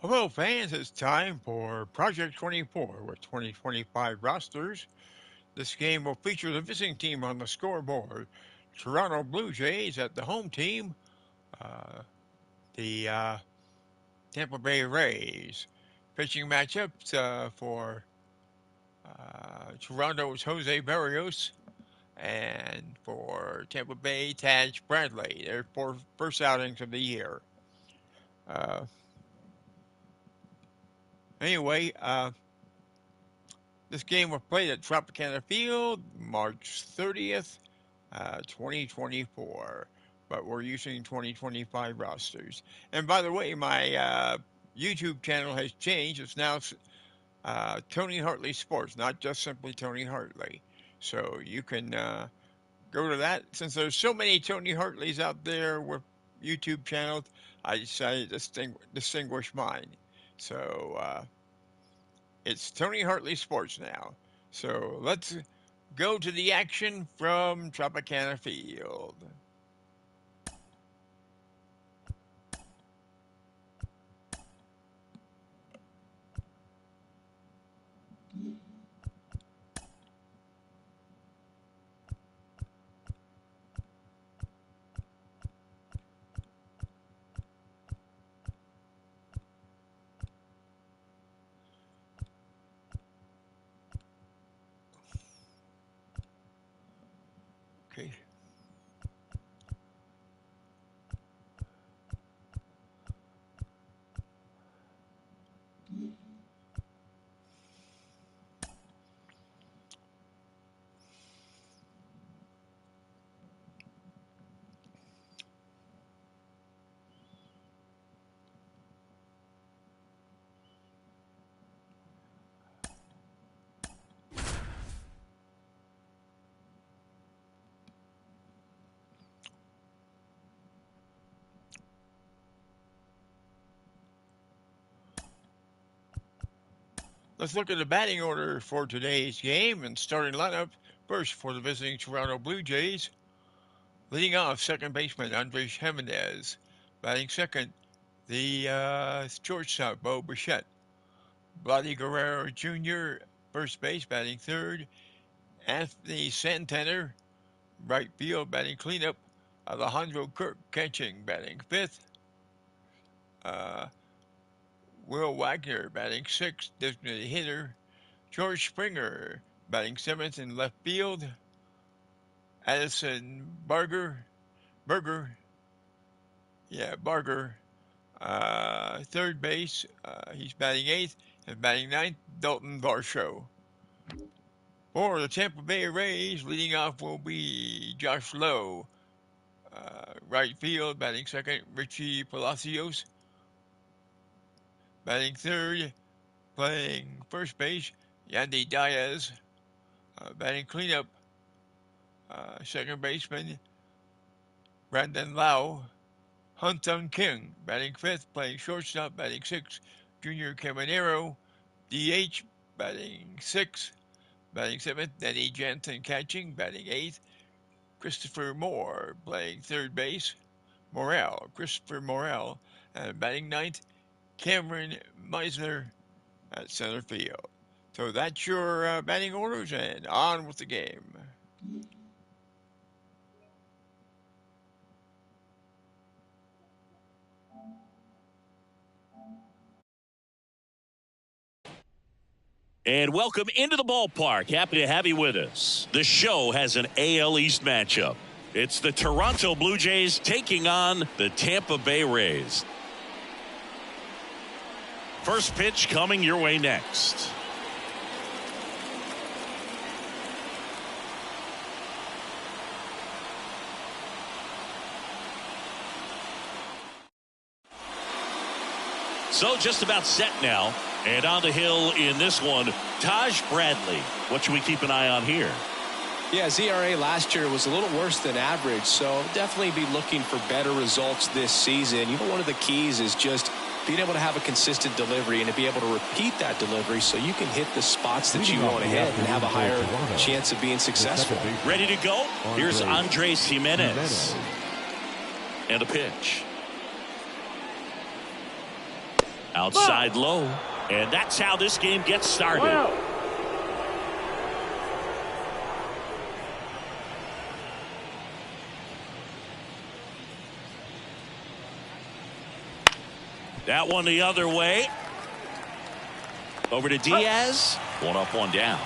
Hello, fans. It's time for Project 24 with 2025 rosters. This game will feature the visiting team on the scoreboard. Toronto Blue Jays at the home team, uh, the Tampa Bay Rays. Pitching matchups for Toronto's Jose Barrios and for Tampa Bay, Taj Bradley. Their first outings of the year. Uh, anyway, this game was played at Tropicana Field March 30th, 2024. But we're using 2025 rosters. And by the way, my YouTube channel has changed. It's now Tony Hartley Sports, not just simply Tony Hartley. So you can go to that. Since there's so many Tony Hartleys out there with YouTube channels, I decided to distinguish mine. So it's Tony Hartley Sports now. So let's go to the action from Tropicana Field. Okay. Let's look at the batting order for today's game and starting lineup. First for the visiting Toronto Blue Jays, leading off second baseman Andres Jimenez. Batting second, the shortstop Bo Bichette. Vladdy Guerrero Jr. first base batting third. Anthony Santander right field batting cleanup. Alejandro Kirk catching batting fifth. Uh, Will Wagner batting sixth, designated hitter. George Springer batting seventh in left field. Addison Barger, third base. He's batting eighth, and batting ninth, Dalton Varsho. For the Tampa Bay Rays, leading off will be Josh Lowe. Right field, batting second, Richie Palacios. Batting third, playing first base, Yandy Diaz. Batting cleanup, second baseman, Brandon Lau. Huntung King, batting fifth, playing shortstop, batting sixth, Junior Caminero. DH, batting sixth, batting seventh, Danny Jansen catching, batting eighth, Christopher Moore, playing third base, Christopher Morel, and batting ninth, Cameron Meisner at center field. So that's your batting orders, and on with the game. And welcome into the ballpark. Happy to have you with us. The show has an AL East matchup. It's the Toronto Blue Jays taking on the Tampa Bay Rays. First pitch coming your way next. So just about set now. And on the hill in this one, Taj Bradley. What should we keep an eye on here? Yeah, his ERA last year was a little worse than average, so definitely be looking for better results this season. You know, one of the keys is just being able to have a consistent delivery and to be able to repeat that delivery so you can hit the spots that you want to hit and have a higher chance of being successful. Ready to go? Here's Andres Jimenez. And a pitch. Outside low. And that's how this game gets started. Wow. That one the other way. Over to Diaz. One up, one down.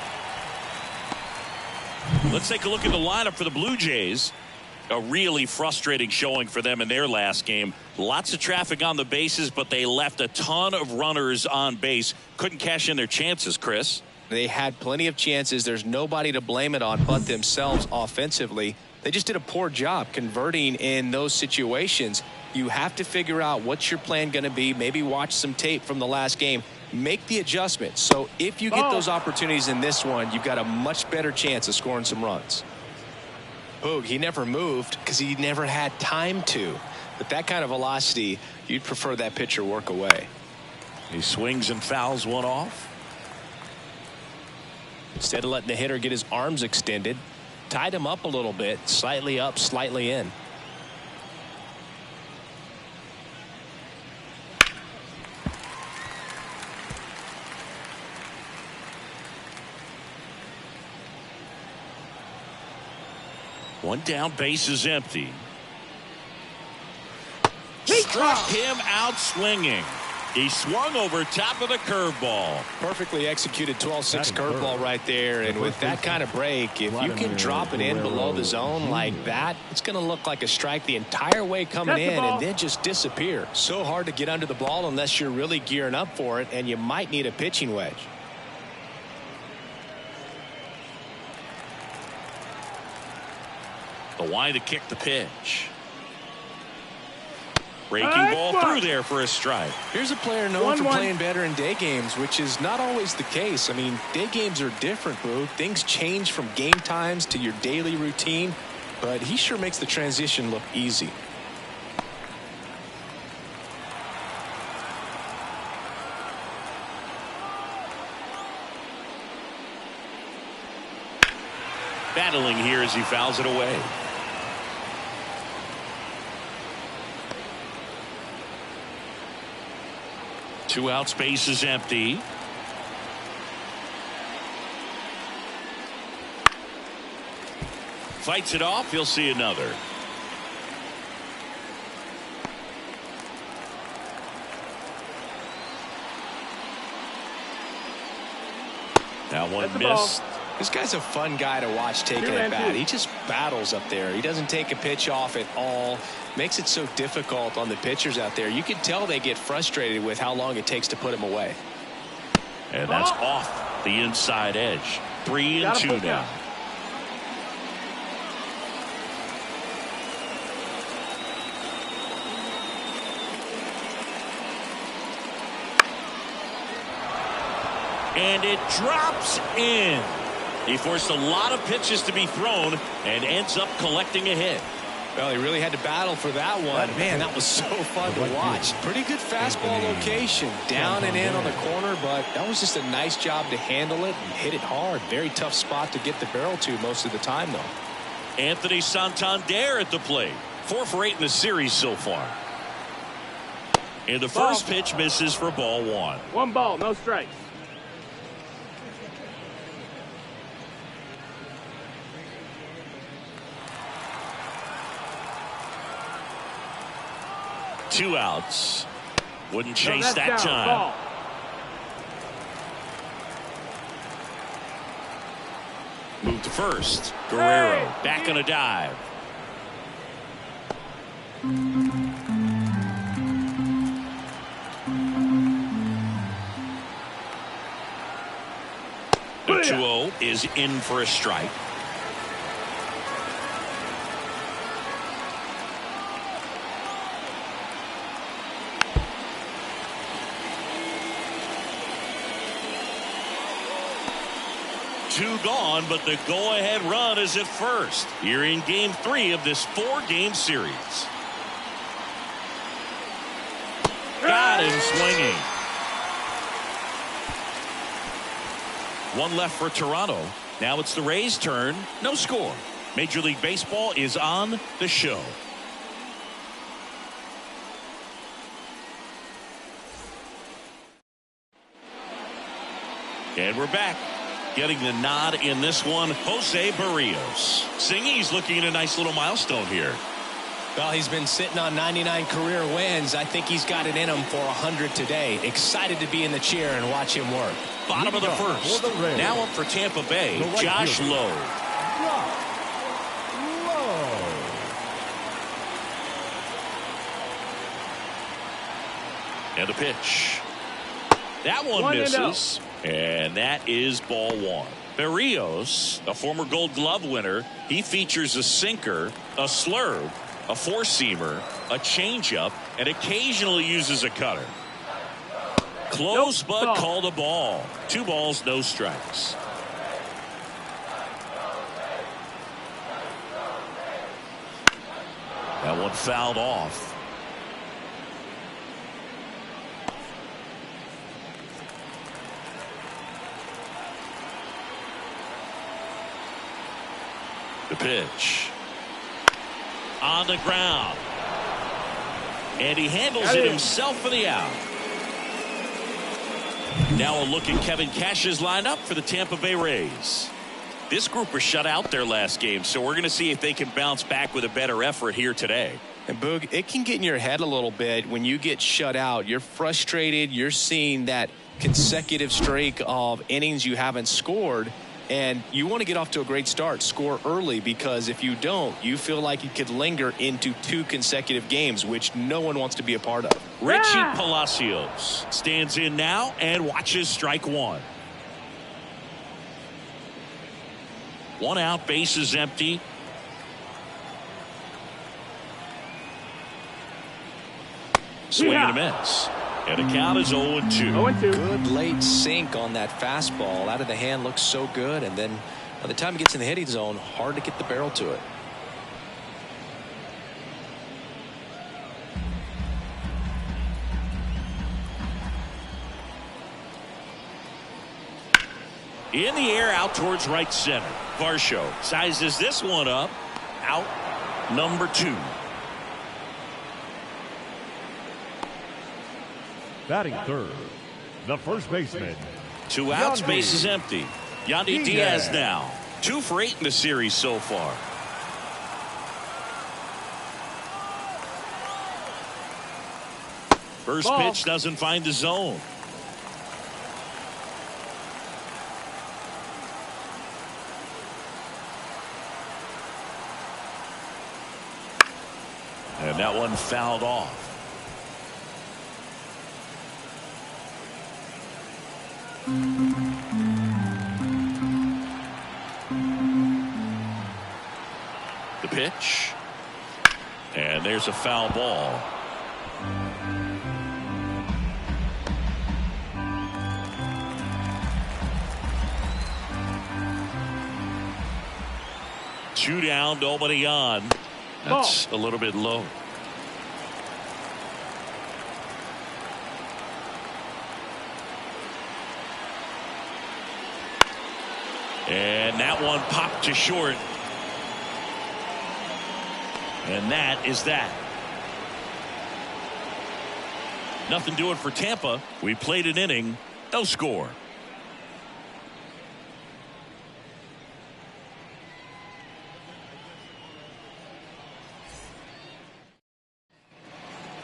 Let's take a look at the lineup for the Blue Jays. A really frustrating showing for them in their last game. Lots of traffic on the bases, but they left a ton of runners on base. Couldn't cash in their chances, Chris. They had plenty of chances. There's nobody to blame it on but themselves offensively. They just did a poor job converting in those situations. You have to figure out what's your plan going to be. Maybe watch some tape from the last game. Make the adjustment. So if you get those opportunities in this one, you've got a much better chance of scoring some runs. Boog, he never moved because he never had time to. But that kind of velocity, you'd prefer that pitcher work away. He swings and fouls one off. Instead of letting the hitter get his arms extended, tied him up a little bit, slightly up, slightly in. One down, base is empty. Struck him out swinging. He swung over top of the curveball. Perfectly executed 12-6 curveball right there. And with that kind of break, if you can drop it in below the zone like that, it's going to look like a strike the entire way coming in and then just disappear. So hard to get under the ball unless you're really gearing up for it, and you might need a pitching wedge. The wind to kick the pitch. Breaking ball through there for a strike. Here's a player known for playing better in day games, which is not always the case. I mean, day games are different, bro. Things change from game times to your daily routine, but he sure makes the transition look easy. Battling here as he fouls it away. Two out, space is empty. Fights it off. He'll see another. That one missed. This guy's a fun guy to watch taking it bat. He just battles up there. He doesn't take a pitch off at all. Makes it so difficult on the pitchers out there. You can tell they get frustrated with how long it takes to put him away. And that's off the inside edge. 3-2 now. And it drops in. He forced a lot of pitches to be thrown and ends up collecting a hit. Well, he really had to battle for that one. Man, that was so fun to watch. Pretty good fastball location. Down and in on the corner, but that was just a nice job to handle it and hit it hard. Very tough spot to get the barrel to most of the time, though. Anthony Santander at the plate. 4 for 8 in the series so far. And the first pitch misses for ball 1. 1 ball, no strikes. Two outs. Wouldn't chase that time. Ball. Move to first. Guerrero back on a dive. The 2-0 is in for a strike. Two gone, but the go-ahead run is at first. Here in Game 3 of this 4-game series. Got him swinging. One left for Toronto. Now it's the Rays' turn. No score. Major League Baseball is on the show. And we're back. Getting the nod in this one, Jose Barrios. Singy's looking at a nice little milestone here. Well, he's been sitting on 99 career wins. I think he's got it in him for 100 today. Excited to be in the chair and watch him work. Bottom of the first. Now up for Tampa Bay, Josh Lowe. And the pitch. That one misses. And that is ball one. Barrios, a former Gold Glove winner, he features a sinker, a slurve, a four-seamer, a changeup, and occasionally uses a cutter. Close, but called a ball. 2 balls, no strikes. That one fouled off. The pitch. On the ground. And he handles it himself for the out. Now a look at Kevin Cash's lineup for the Tampa Bay Rays. This group was shut out their last game, so we're going to see if they can bounce back with a better effort here today. And Boog, it can get in your head a little bit when you get shut out. You're frustrated. You're seeing that consecutive streak of innings you haven't scored. And you want to get off to a great start, score early, because if you don't, you feel like it could linger into 2 consecutive games, which no one wants to be a part of. Richie Palacios stands in now and watches strike one. 1 out, bases empty. Swing and a miss. And the count is 0-2. Good late sink on that fastball. Out of the hand looks so good. And then by the time it gets in the hitting zone, hard to get the barrel to it. In the air, out towards right center. Varsho sizes this one up. Out number 2. Batting third, the first baseman. 2 outs, base is empty. Yandy Diaz now. 2 for 8 in the series so far. First pitch doesn't find the zone. And that one fouled off. The pitch. And there's a foul ball. Two down, nobody on. That's a little bit low. And that one popped to short. And that is that. Nothing doing for Tampa. We played an inning. No score.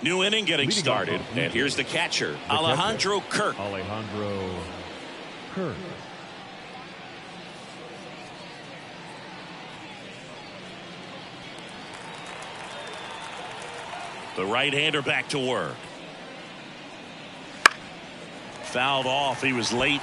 New inning getting started. And here's the catcher, Alejandro Kirk. Alejandro Kirk. The right-hander back to work. Fouled off. He was late.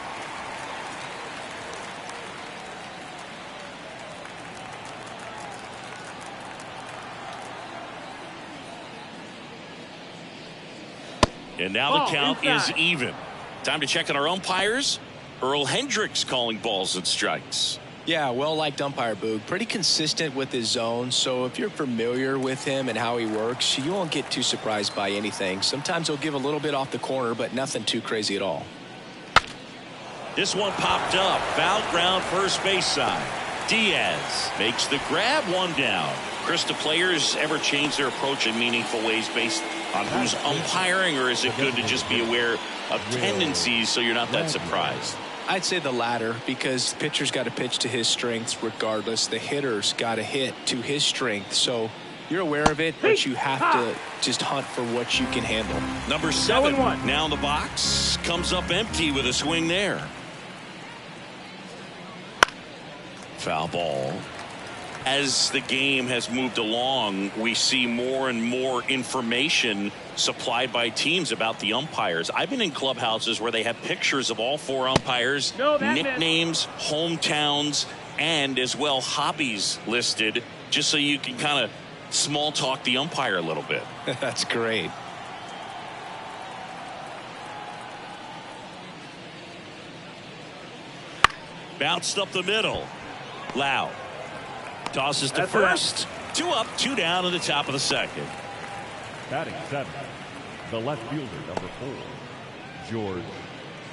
And now the count is even. Time to check on our umpires. Earl Hendricks calling balls and strikes. Yeah, well-liked umpire, Boog. Pretty consistent with his zone, so if you're familiar with him and how he works, you won't get too surprised by anything. Sometimes he'll give a little bit off the corner, but nothing too crazy at all. This one popped up. Foul ground, first base side. Diaz makes the grab, 1 down. Chris, do players ever change their approach in meaningful ways based on who's umpiring, or is it good to just be aware of tendencies so you're not that surprised? I'd say the latter, because the pitcher's got to pitch to his strengths regardless. The hitter's got to hit to his strength. So you're aware of it, but you have to just hunt for what you can handle. Number 7 now in the box, comes up empty with a swing there. Foul ball. As the game has moved along, we see more and more information supplied by teams about the umpires. I've been in clubhouses where they have pictures of all 4 umpires, nicknames, hometowns, and as well hobbies listed, just so you can kind of small talk the umpire a little bit. That's great. Bounced up the middle. Lau tosses to first. 2 up, 2 down in the top of the second. Batting 7, the left fielder, number 4, George.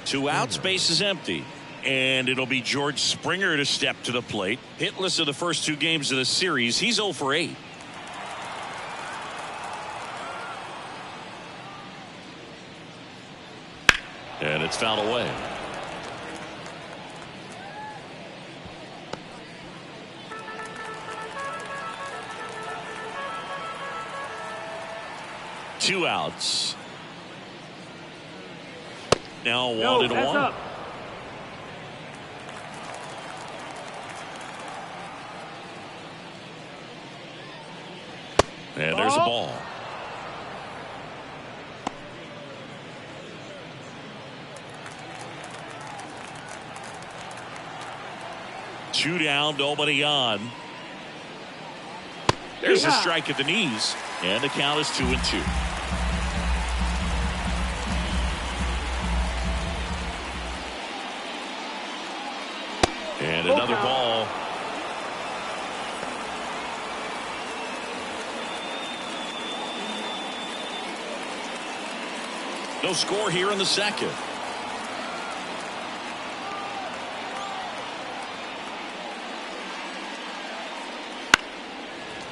2 outs, base is empty. And it'll be George Springer to step to the plate. Hitless of the first 2 games of the series. He's 0 for 8. And it's fouled away. Two outs. Now 1-1. Up. And there's a ball. Two down, nobody on. There's a strike at the knees, and the count is 2-2. And another ball. No score here in the second.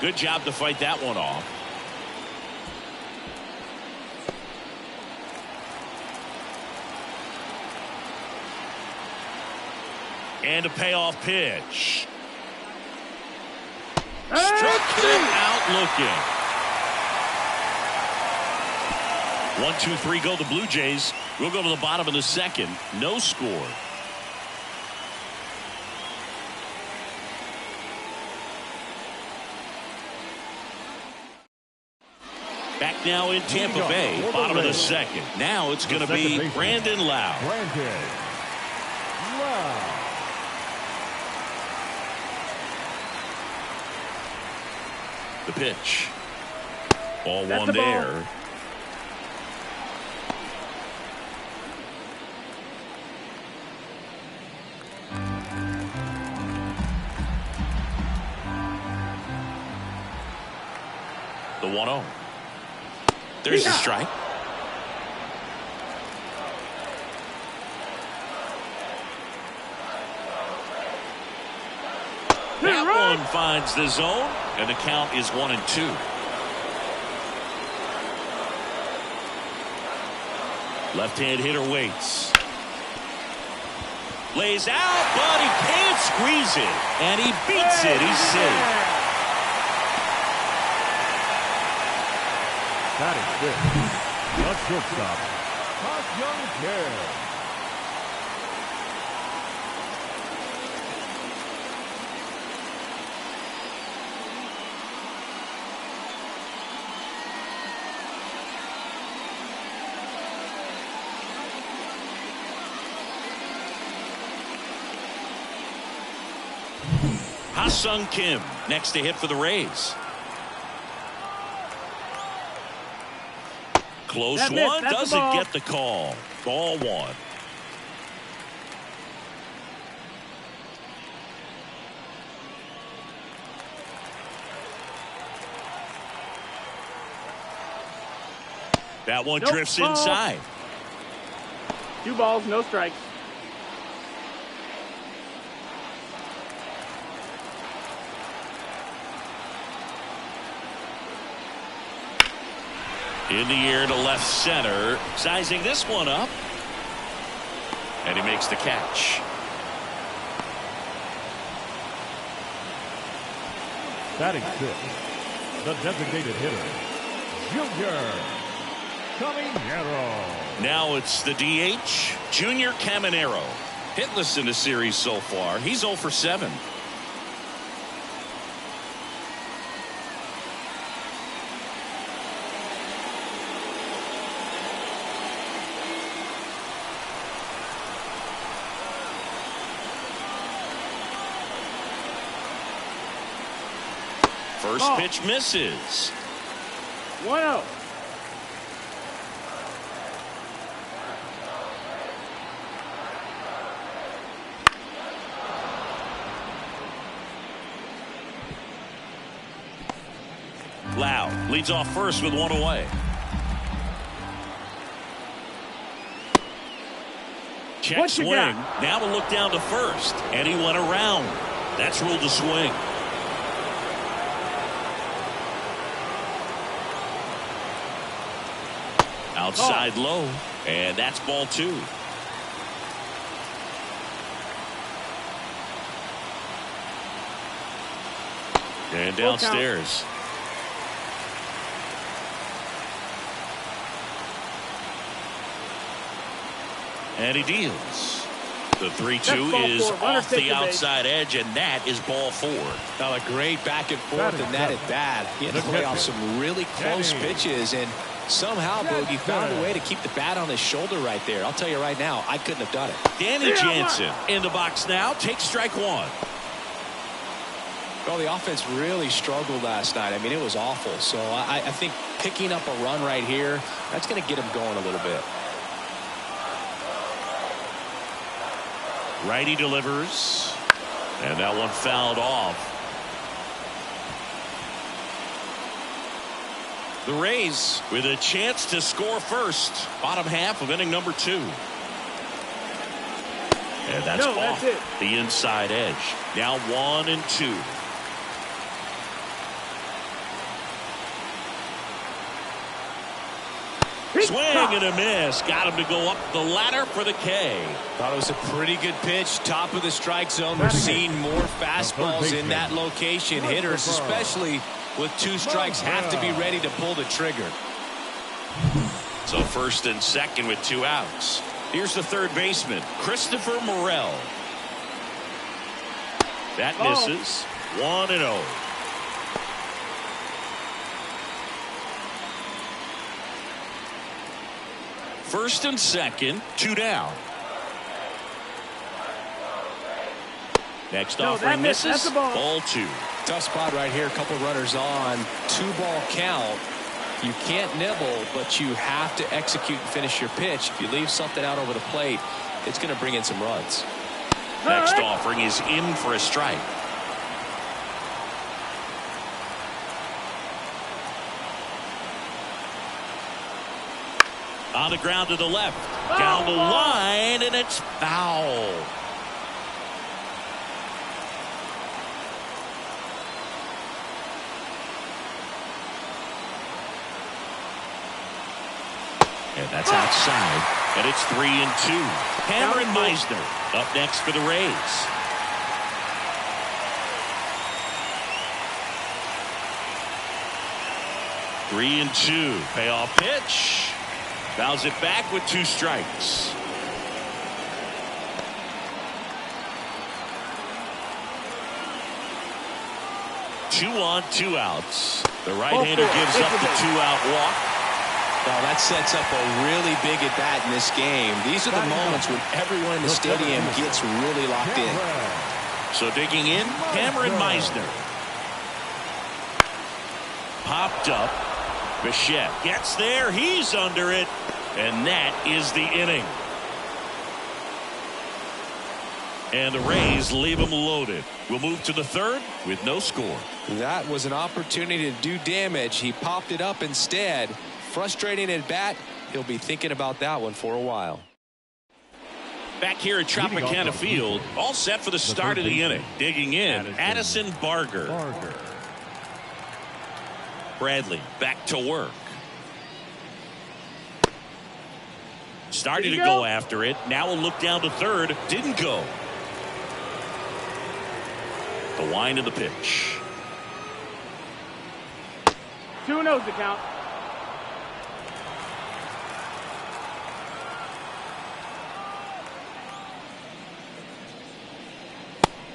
Good job to fight that one off. And a payoff pitch. Struck him out looking. 1-2-3 go the Blue Jays. We'll go to the bottom of the second. No score. Back now in Tampa Bay, bottom of the second. Now it's going to be Brandon Lau. The pitch. Ball one there. The 1-0. There's the strike. That one finds the zone, and the count is 1-2. Left-hand hitter waits. Lays out, but he can't squeeze it, and he beats it. He's safe. That is good. The shortstop, Young Care. Ha-Sung Kim next to hit for the Rays. Close one, doesn't get the call. Ball one. That one drifts inside. 2 balls, no strikes. In the air to left center. Sizing this one up. And he makes the catch. Batting fifth, the designated hitter, Junior Caminero. Now it's the DH, Junior Caminero. Hitless in the series so far. He's 0 for 7. First pitch misses. 1-0. Lau leads off first with 1 away. Check swing. Now to look down to first. And he went around. That's ruled a swing. Outside low. And that's ball 2. And downstairs. And he deals. The 3-2 is off the outside edge, and that is ball 4. Now a great back and forth, and that at bat. He had to play off some really close pitches, and somehow Boogie found a way to keep the bat on his shoulder right there. I'll tell you right now, I couldn't have done it. Danny Jansen in the box now. Takes strike 1. Well, the offense really struggled last night. I mean, it was awful. So I think picking up a run right here, that's going to get him going a little bit. Righty delivers. And that one fouled off. The Rays with a chance to score first. Bottom half of inning number 2. And that's off the inside edge. Now 1-2. Swing and a miss. Got him to go up the ladder for the K. Thought it was a pretty good pitch. Top of the strike zone. We're seeing more fastballs in that location. Hitters, especially with 2 strikes, have to be ready to pull the trigger. So first and second with 2 outs. Here's the third baseman, Christopher Morel. That misses. 1-0. First and second, 2 down. Next offering misses. Ball 2. Tough spot right here. A couple runners on. 2-ball count. You can't nibble, but you have to execute and finish your pitch. If you leave something out over the plate, it's going to bring in some runs. Next offering is in for a strike. On the ground to the left. Down the line, and it's foul. And that's outside. And it's 3-2. Cameron Meisner up next for the Rays. Three and 2. Payoff pitch. Fouls it back with 2 strikes. Two on, 2 outs. The right-hander gives up the 2-out walk. Well, that sets up a really big at-bat in this game. These are the moments when everyone in the stadium gets really locked in. So digging in, Cameron Meisner. Popped up. Bichette gets there. He's under it. And that is the inning. And the Rays leave them loaded. We'll move to the third with no score. That was an opportunity to do damage. He popped it up instead. Frustrating at bat. He'll be thinking about that one for a while. Back here at Tropicana Field, all set for the start of the inning. Digging in, Addison Barger. Bradley back to work. Started to go after it. Now a look down to third. Didn't go. The wind of the pitch. 2-0 the count.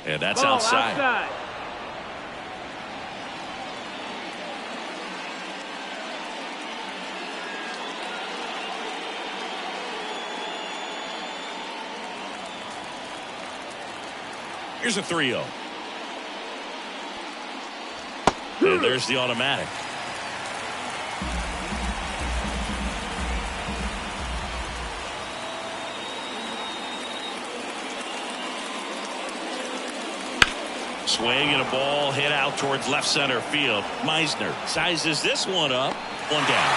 And that's Ball outside. Here's a 3-0. And there's the automatic. Swing and a ball hit out towards left center field. Meisner sizes this one up. One down.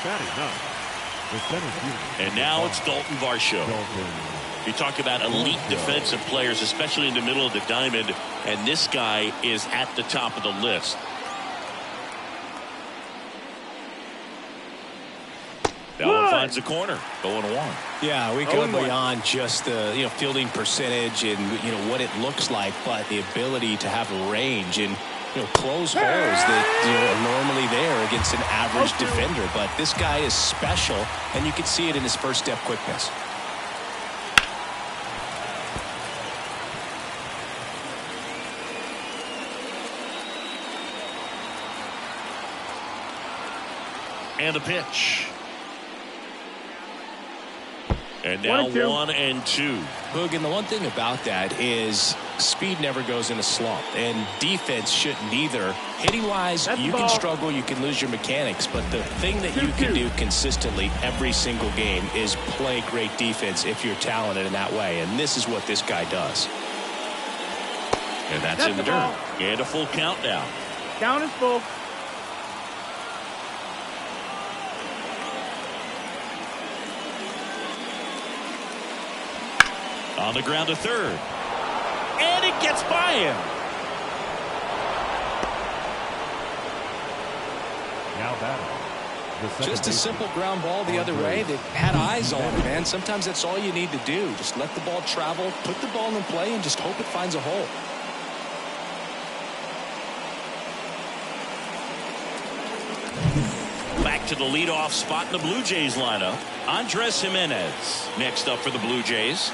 Batting ninth, the center fielder. And now it's Dalton Varsho. You talk about elite defensive players, especially in the middle of the diamond, and this guy is at the top of the list. That one finds the corner. 0-1. Yeah, we go beyond just the fielding percentage and what it looks like, but the ability to have a range and close holes that are normally there against an average defender. But this guy is special, and you can see it in his first step quickness. And a pitch. And now 1-2. Boog, and the one thing about that is speed never goes in a slump, and defense shouldn't either. Hitting wise, you can struggle, you can lose your mechanics, but the thing that you can do consistently every single game is play great defense if you're talented in that way, and this is what this guy does. And that's in the dirt. And a full count now. Count is full. On the ground to third. And it gets by him. Now batting. Just a simple ground ball the other way that had eyes on it, man. Sometimes that's all you need to do. Just let the ball travel, put the ball in play, and just hope it finds a hole. Back to the leadoff spot in the Blue Jays lineup. Andres Jimenez next up for the Blue Jays.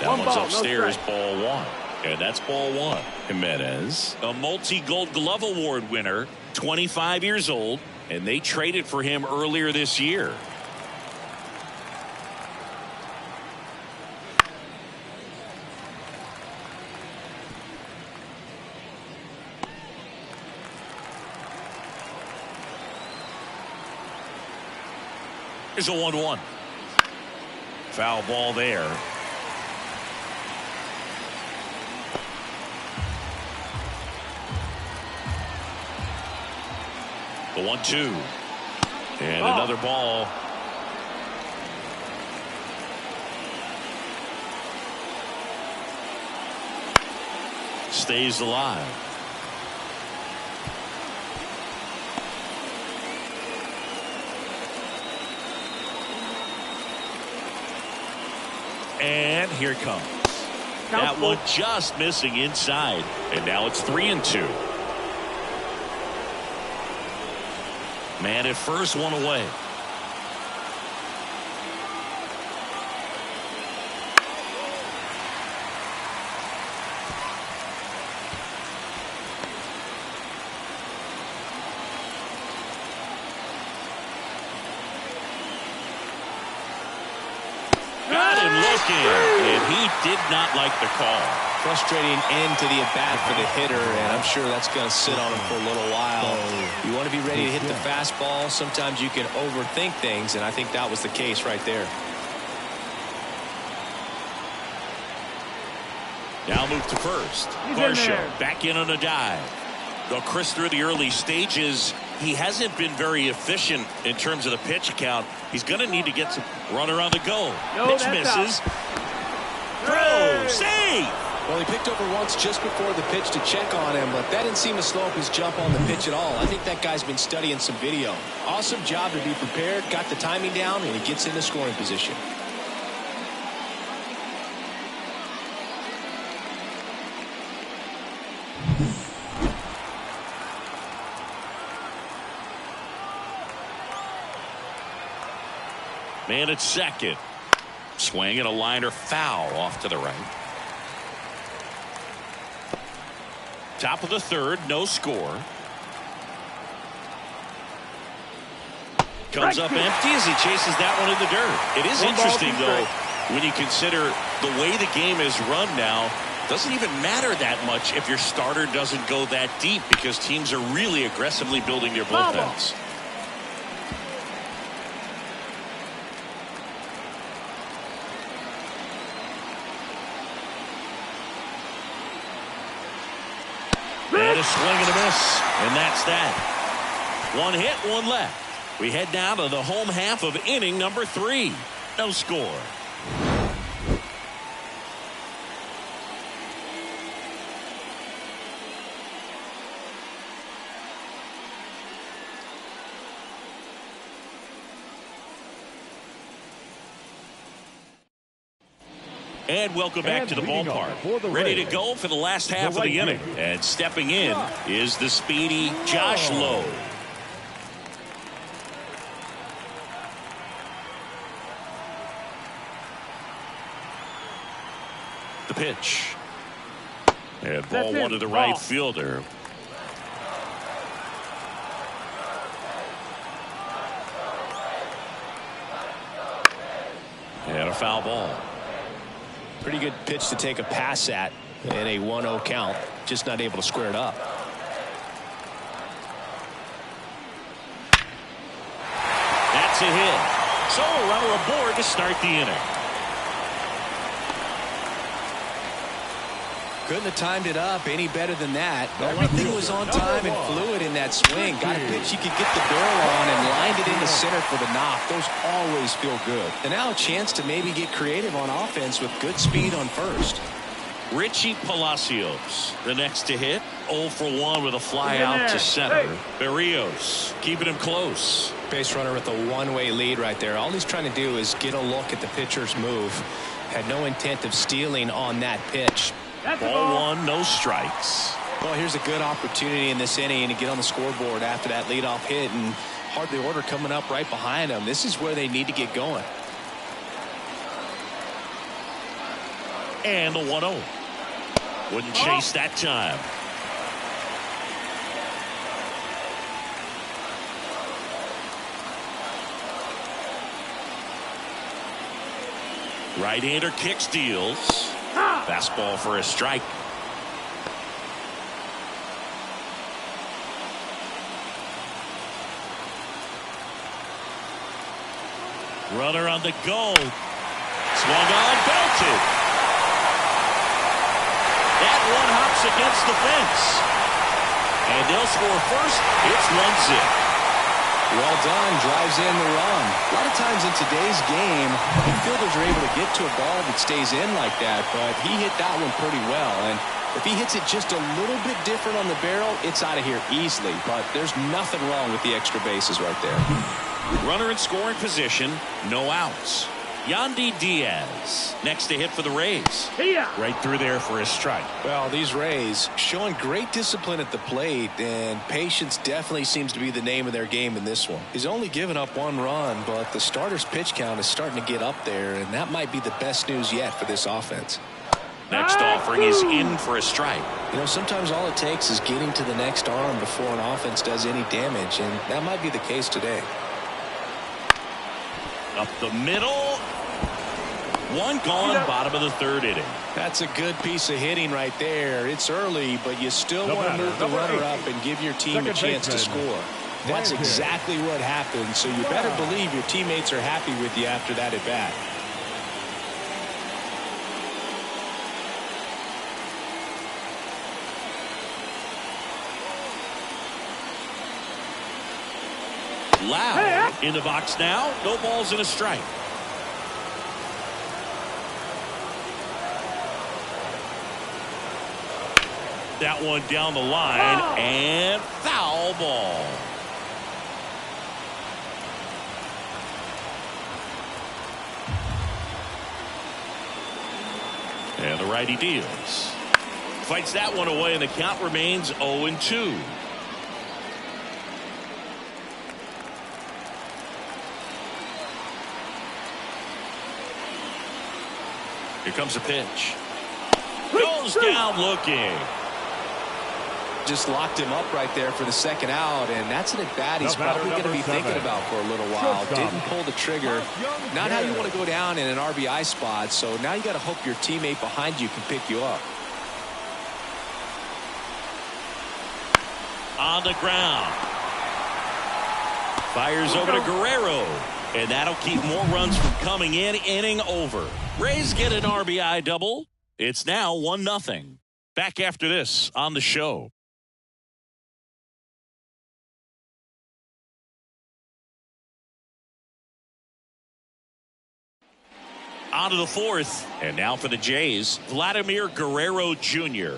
That one's upstairs, ball one. And that's ball one. Jimenez, a multi-Gold Glove Award winner, 25 years old, and they traded for him earlier this year. Here's a 1-1. Foul ball there. The 1-2. And another ball. Stays alive. And here it comes. That one just missing inside. And now it's 3-2. Man at first, one away. Got him looking, and he did not like the call. Frustrating end to the at-bat for the hitter, and I'm sure that's going to sit on him for a little while. You want to be ready to hit the fastball. Sometimes you can overthink things, and I think that was the case right there. Now move to first. Varsho back in on a dive. Though Chris, through the early stages, he hasn't been very efficient in terms of the pitch count. He's going to need to get some runner on the go. Pitch misses. Throw, save. Well, he picked over once just before the pitch to check on him, but that didn't seem to slow up his jump on the pitch at all. I think that guy's been studying some video. Awesome job to be prepared, got the timing down, and he gets into scoring position. Man at second. Swing and a liner foul off to the right. Top of the third, no score. Comes up empty as he chases that one in the dirt. It is interesting, though, when you consider the way the game is run now. Doesn't even matter that much if your starter doesn't go that deep because teams are really aggressively building their bullpens. And a swing and a miss. And that's that. One hit, one left. We head now to the home half of inning number 3. No score. And welcome back to the ballpark. Ready to go for the last half of the inning. And stepping in is the speedy Josh Lowe. The pitch. And ball one to the right fielder. And a foul ball. Pretty good pitch to take a pass at in a 1-0 count. Just not able to square it up. That's a hit. So a runner aboard to start the inning. Couldn't have timed it up any better than that. Everything was on time and fluid in that swing. Got a pitch he could get the barrel on and lined it into center for the knock. Those always feel good. And now a chance to maybe get creative on offense with good speed on first. Richie Palacios, the next to hit. 0 for 1 with a fly out to center. Berrios keeping him close. Base runner with a one-way lead right there. All he's trying to do is get a look at the pitcher's move. Had no intent of stealing on that pitch. Ball one, no strikes. Well, here's a good opportunity in this inning to get on the scoreboard after that leadoff hit, and hardly order coming up right behind them. This is where they need to get going. And the 1-0. Wouldn't chase that time. Right-hander kick steals. Fastball for a strike. Runner on the go. Swung on, belted. That one hops against the fence. And they'll score first. It's 1-0. Well done, drives in the run. A lot of times in today's game, infielders are able to get to a ball that stays in like that, but he hit that one pretty well. And if he hits it just a little bit different on the barrel, it's out of here easily. But there's nothing wrong with the extra bases right there. Runner in scoring position, no outs. Yandy Diaz next to hit for the Rays. Right through there for a strike. Well, these Rays showing great discipline at the plate, and patience definitely seems to be the name of their game in this one. He's only given up 1 run, but the starter's pitch count is starting to get up there, and that might be the best news yet for this offense. Next offering is in for a strike. You know, sometimes all it takes is getting to the next arm before an offense does any damage, and that might be the case today. Up the middle. One gone, bottom of the 3rd inning. That's a good piece of hitting right there. It's early, but you still want to move the runner up and give your team a chance to score. That's exactly what happened, so you better believe your teammates are happy with you after that at bat. Loud in the box now. No balls and a strike. That one down the line and foul ball. And the righty deals. Fights that one away, and the count remains 0-2. Here comes a pitch. Goes down looking. Just locked him up right there for the second out, and that's an at-bat he's probably going to be thinking about for a little while. Didn't pull the trigger. Not how you want to go down in an RBI spot, so now you got to hope your teammate behind you can pick you up. On the ground. Fires over to Guerrero, and that'll keep more runs from coming in. Inning over. Rays get an RBI double. It's now 1-0. Back after this on the show. On to the fourth, and now for the Jays, Vladimir Guerrero Jr.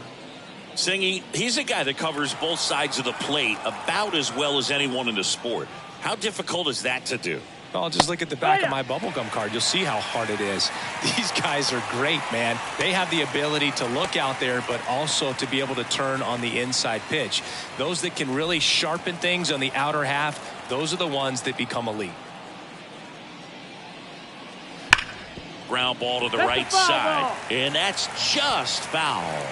Singing, he's a guy that covers both sides of the plate about as well as anyone in the sport. How difficult is that to do? Oh, just look at the back of my bubblegum card. You'll see how hard it is. These guys are great, man. They have the ability to look out there, but also to be able to turn on the inside pitch. Those that can really sharpen things on the outer half, those are the ones that become elite. Ground ball to the right side, and that's just foul.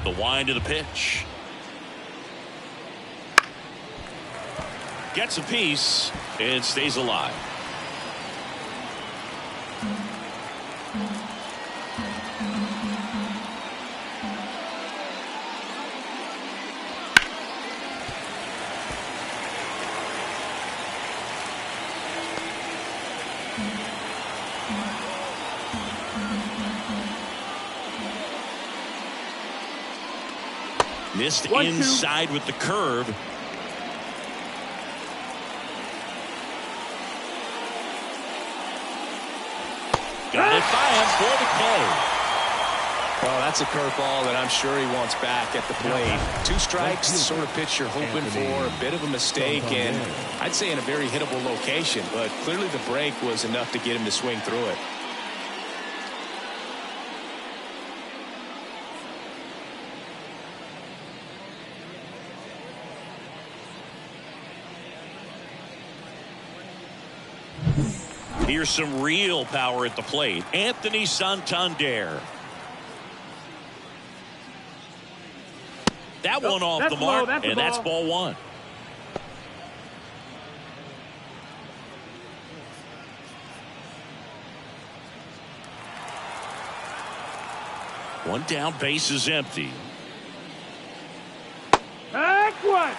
The wind of the pitch. Gets a piece and stays alive. Missed inside with the curve. Got it by him for the K. Well, that's a curveball that I'm sure he wants back at the plate. 2 strikes, the sort of pitch you're hoping for. A bit of a mistake, and I'd say in a very hittable location. But clearly the break was enough to get him to swing through it. Here's some real power at the plate. Anthony Santander. That one off the mark, and that's ball 1. One down, base is empty. Back one.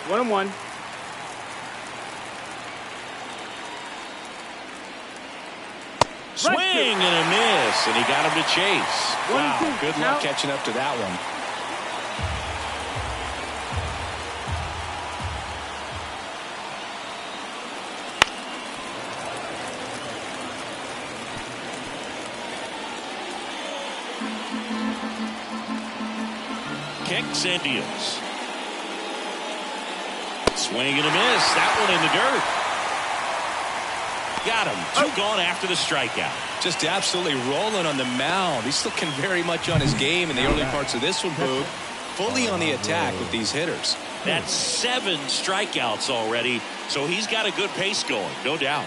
1-1. Swing and a miss, and he got him to chase. Wow, good luck catching up to that one. Kicks and deals. Swing and a miss. That one in the dirt. Got him. 2 gone after the strikeout. Just absolutely rolling on the mound. He's looking very much on his game in the early parts of this one, Boog. Fully on the attack with these hitters. That's 7 strikeouts already, so he's got a good pace going, no doubt.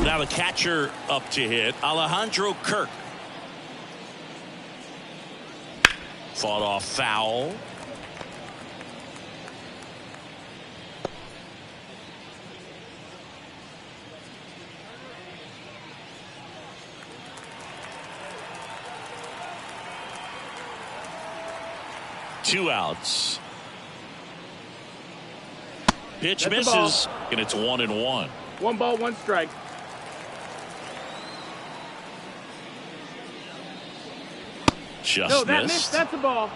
Now the catcher up to hit, Alejandro Kirk. Fought off foul. Two outs. Pitch misses, and it's 1-1. 1 ball, 1 strike. Just no, that missed. missed. That's a ball.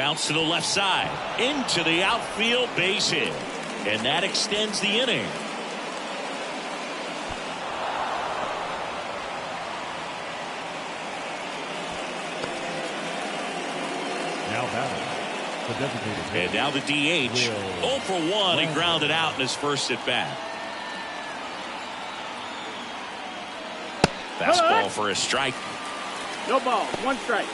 Bounce to the left side. Into the outfield, base hit. And that extends the inning. Now batting, the designated hitter. And now the DH. 0 for 1. He grounded out in his first at bat. Fastball for a strike. No ball. 1 strike.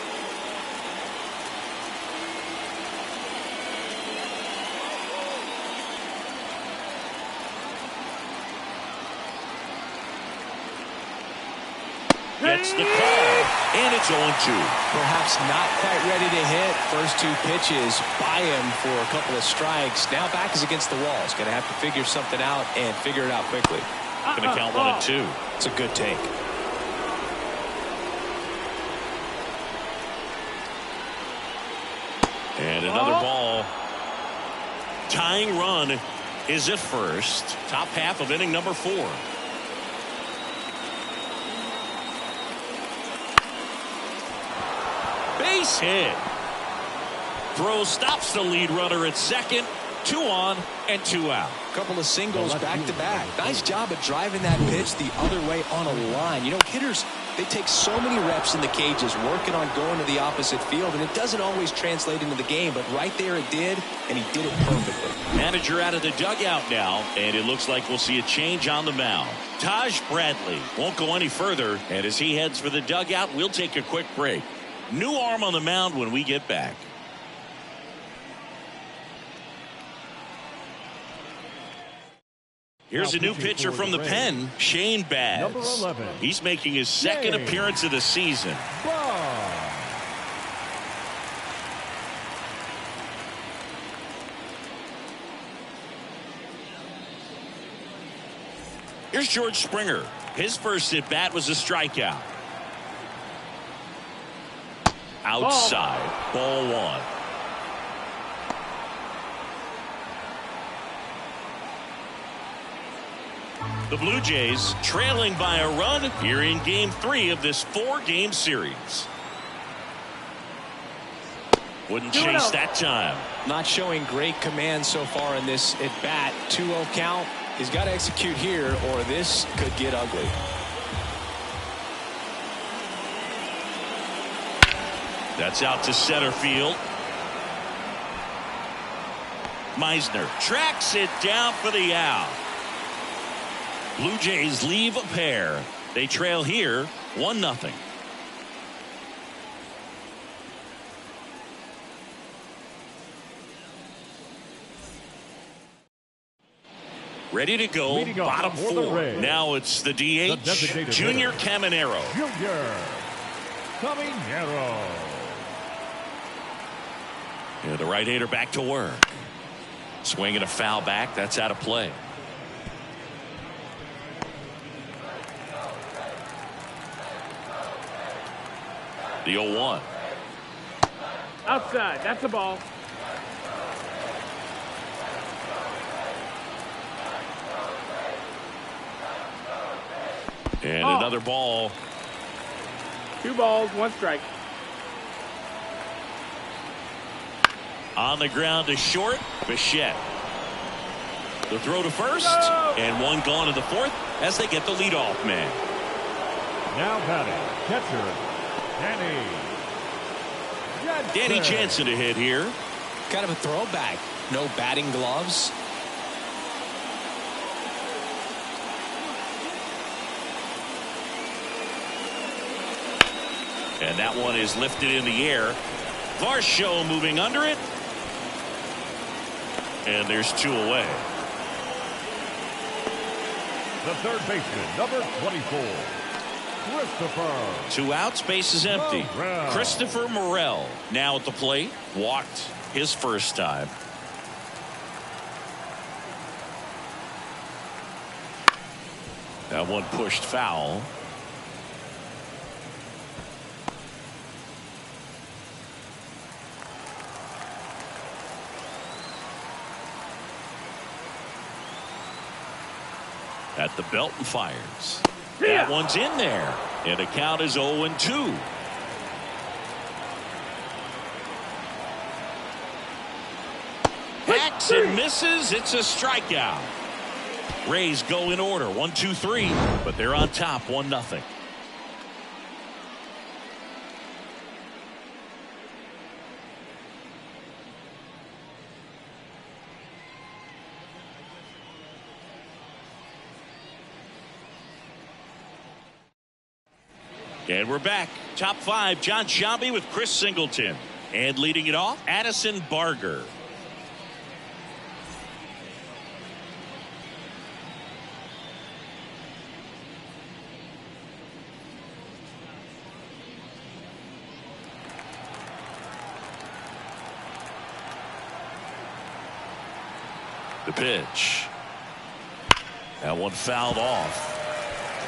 Gets the call. And it's 0-2. Perhaps not quite ready to hit. First 2 pitches by him for a couple of strikes. Now back is against the wall. He's going to have to figure something out and figure it out quickly. Going to count 1-2. It's a good take. And another ball. Tying run is at first. Top half of inning number 4. Base hit. Throw stops the lead runner at second. 2 on and 2 out. Couple of singles back to back. Nice job of driving that pitch the other way on a line. You know, hitters, they take so many reps in the cages working on going to the opposite field, and it doesn't always translate into the game, but right there it did, and he did it perfectly. Manager out of the dugout now, and it looks like we'll see a change on the mound. Taj Bradley won't go any further, and as he heads for the dugout, we'll take a quick break. New arm on the mound when we get back. Here's a new pitcher from the pen, Shane Baz. Number 11. He's making his second appearance of the season. Here's George Springer. His first at bat was a strikeout. Outside, ball 1. The Blue Jays trailing by a run here in game 3 of this 4-game series. Wouldn't chase that time. Not showing great command so far in this at bat. 2-0 count. He's got to execute here or this could get ugly. That's out to center field. Meisner tracks it down for the out. Blue Jays leave a pair. They trail here 1-0. Ready to go, bottom 4. Now it's the DH, Junior Caminero. Junior Caminero. Yeah, the right-hander back to work. Swinging a foul back. That's out of play. The 0-1. Outside. That's a ball. And another ball. 2 balls, 1 strike. On the ground to short, Bichette. The throw to first, and 1 gone to the 4th as they get the leadoff man. Now batting, catcher, Danny Jansen to hit here. Kind of a throwback. No batting gloves. And that one is lifted in the air. Varsho moving under it. And there's 2 away. The third baseman, number 24. Christopher. 2 outs, base is empty. Morel. Christopher Morel now at the plate. Walked his first time. That one pushed foul. At the belt and fires. That one's in there. And the count is 0-2. It misses. It's a strikeout. Rays go in order. 1, 2, 3. But they're on top 1-0. And we're back. Top 5, John Sciambi with Chris Singleton. And leading it off, Addison Barger. The pitch. That one fouled off.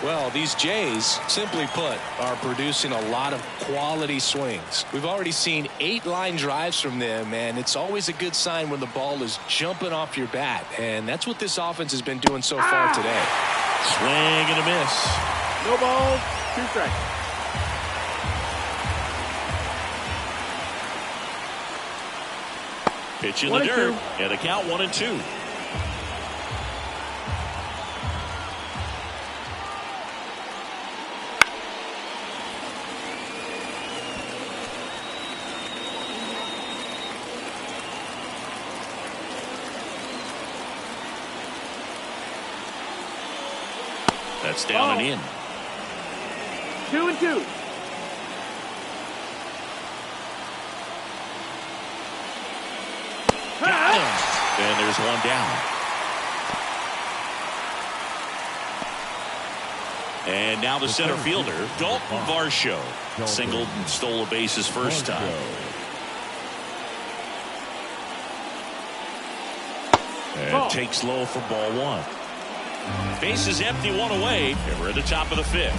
Well, these Jays, simply put, are producing a lot of quality swings. We've already seen 8 line drives from them, and it's always a good sign when the ball is jumping off your bat. And that's what this offense has been doing so far today. Swing and a miss. No balls, 2 strikes. Pitch in the dirt, and a count 1-2. That's down and in. 2-2. Got him. And there's one down. And now the center fielder, Dalton Varsho. Singled and stole a base his first time. And takes low for ball 1. Base is empty, 1 away, and we're at the top of the 5th.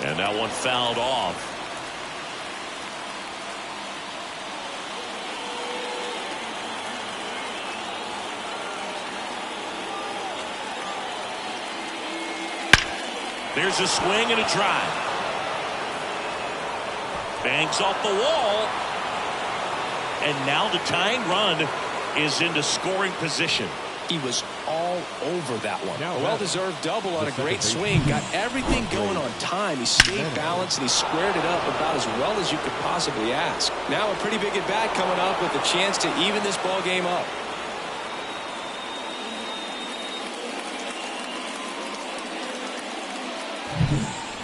And that one fouled off. There's a swing and a drive. Banks off the wall. And now the tying run is into scoring position. He was all over that one. A well-deserved double on a great swing. Got everything going on time. He stayed balanced and he squared it up about as well as you could possibly ask. Now a pretty big at-bat coming up with a chance to even this ball game up.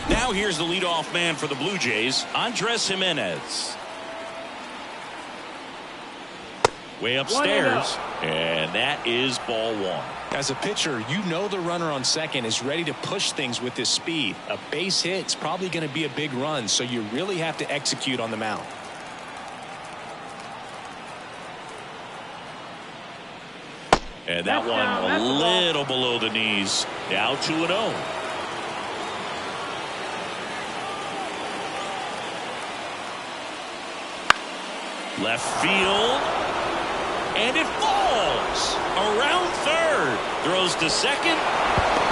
Now here's the leadoff man for the Blue Jays, Andres Jimenez. Way upstairs, and that is ball 1. As a pitcher, you know the runner on second is ready to push things with his speed. A base hit's probably going to be a big run, so you really have to execute on the mound. And that one a little below the knees. Now 2-0. Left field. And it falls around third. Throws to second.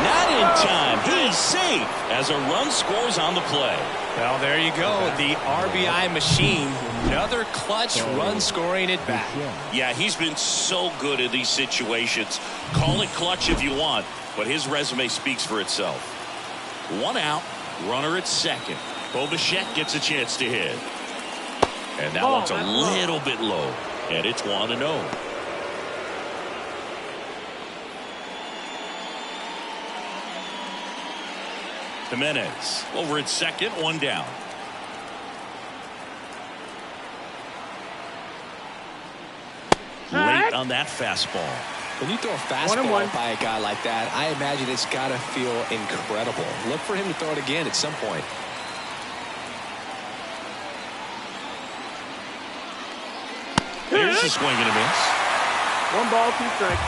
Not in time. He is safe as a run scores on the play. Well, there you go. The RBI machine. Another clutch run scoring at bat. Yeah, he's been so good in these situations. Call it clutch if you want, but his resume speaks for itself. 1 out. Runner at second. Bo Bichette gets a chance to hit. And that one's a little bit low. And it's 1-0. Jimenez over at second, 1 down. Late on that fastball. When you throw a fastball by a guy like that, I imagine it's got to feel incredible. Look for him to throw it again at some point. Here's a swing and a miss. 1 ball, 2 strikes.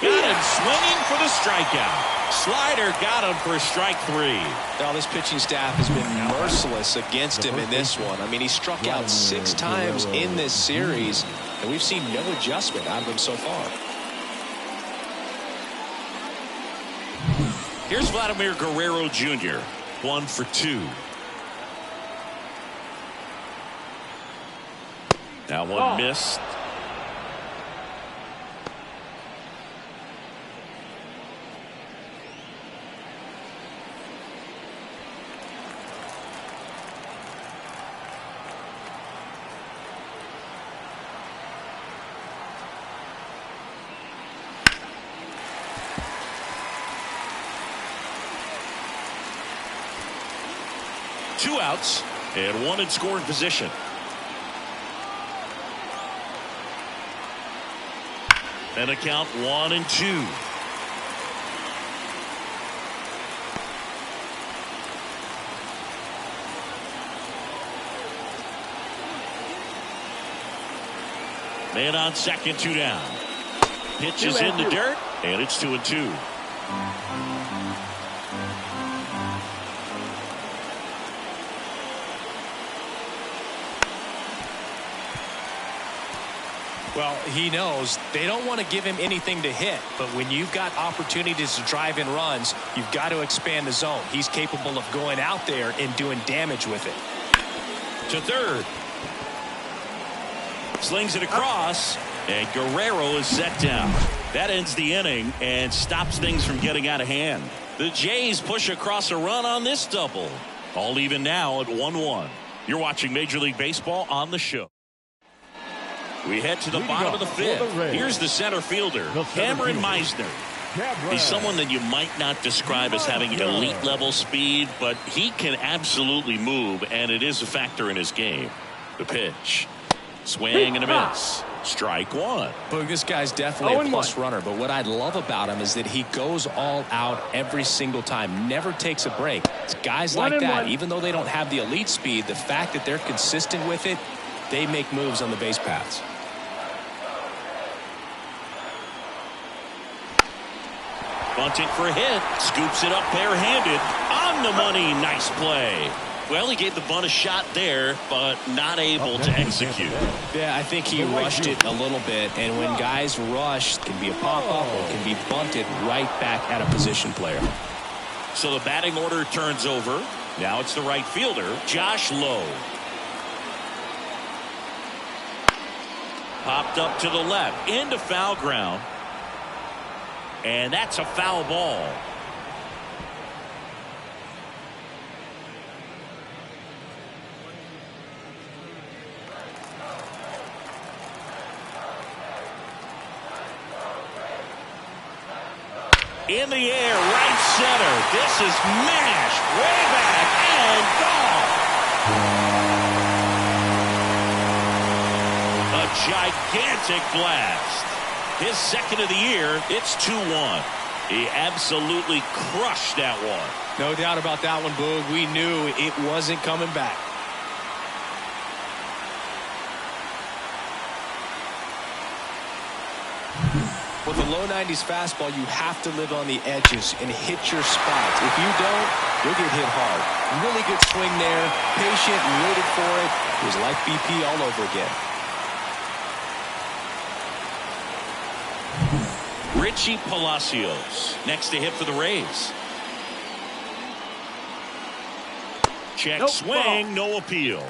Got him swinging for the strikeout. Slider got him for strike 3. Now this pitching staff has been merciless against him in this one. I mean, he struck out 6 times in this series, and we've seen no adjustment out of him so far. Here's Vladimir Guerrero Jr. 1 for 2. Now one missed. Two outs and one in scoring position. And a count 1-2. Man on second, 2 down. Pitch is in the dirt, and it's 2-2. Well, he knows they don't want to give him anything to hit, but when you've got opportunities to drive in runs, you've got to expand the zone. He's capable of going out there and doing damage with it. To third. Slings it across, and Guerrero is set down. That ends the inning and stops things from getting out of hand. The Jays push across a run on this double. All even now at 1-1. You're watching Major League Baseball on the show. We head to the bottom of the fifth. Here's the center fielder, Cameron Meisner. He's someone that you might not describe as having elite level speed, but he can absolutely move, and it is a factor in his game. The pitch. Swing and a miss. Strike one. Boog, this guy's definitely a plus runner, but what I love about him is that he goes all out every single time, never takes a break. It's guys like that, even though they don't have the elite speed, the fact that they're consistent with it, they make moves on the base paths. Bunting for a hit. Scoops it up barehanded. On the money. Nice play. Well, he gave the bunt a shot there, but not able to execute. Yeah, I think he rushed it a little bit, and when guys rush, it can be a pop-up or it can be bunted right back at a position player. So the batting order turns over. Now it's the right fielder, Josh Lowe. Popped up to the left, into foul ground. And that's a foul ball. In the air, right center. This is mashed way back and gone. A gigantic blast. His second of the year. It's 2-1. He absolutely crushed that one. No doubt about that one, Boog. We knew it wasn't coming back. With a low 90s fastball, you have to live on the edges and hit your spots. If you don't, you'll get hit hard. Really good swing there. Patient, waited for it. It was like BP all over again. Richie Palacios next to hit for the Rays. Check swing, no appeal.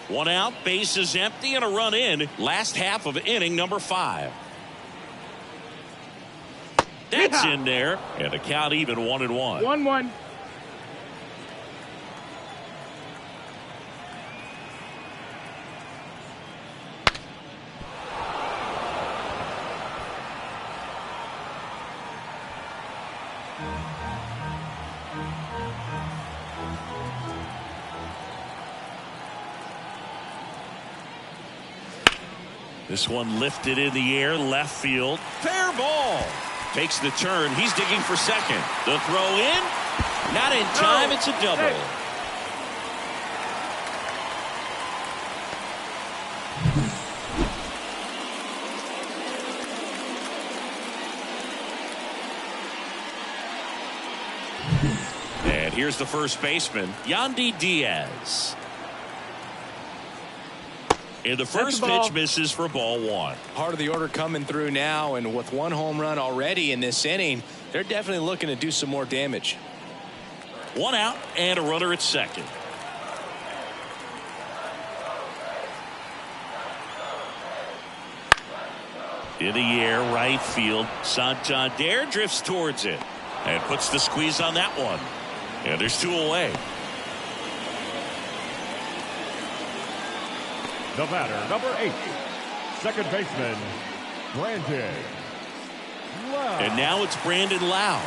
One out, bases empty, and a run in. Last half of inning number 5. That's in there, and the count even 1-1. 1-1. This one lifted in the air, left field. Fair ball. Takes the turn. He's digging for second. The throw in. Not in time. It's a double. And here's the first baseman, Yandy Diaz. And the first pitch misses for ball one. Part of the order coming through now, and with one home run already in this inning, they're definitely looking to do some more damage. One out and a runner at second. In the air, right field. Santander drifts towards it and puts the squeeze on that one. And there's two away. The batter, number 8, second baseman, Brandon Lau. And now it's Brandon Lau.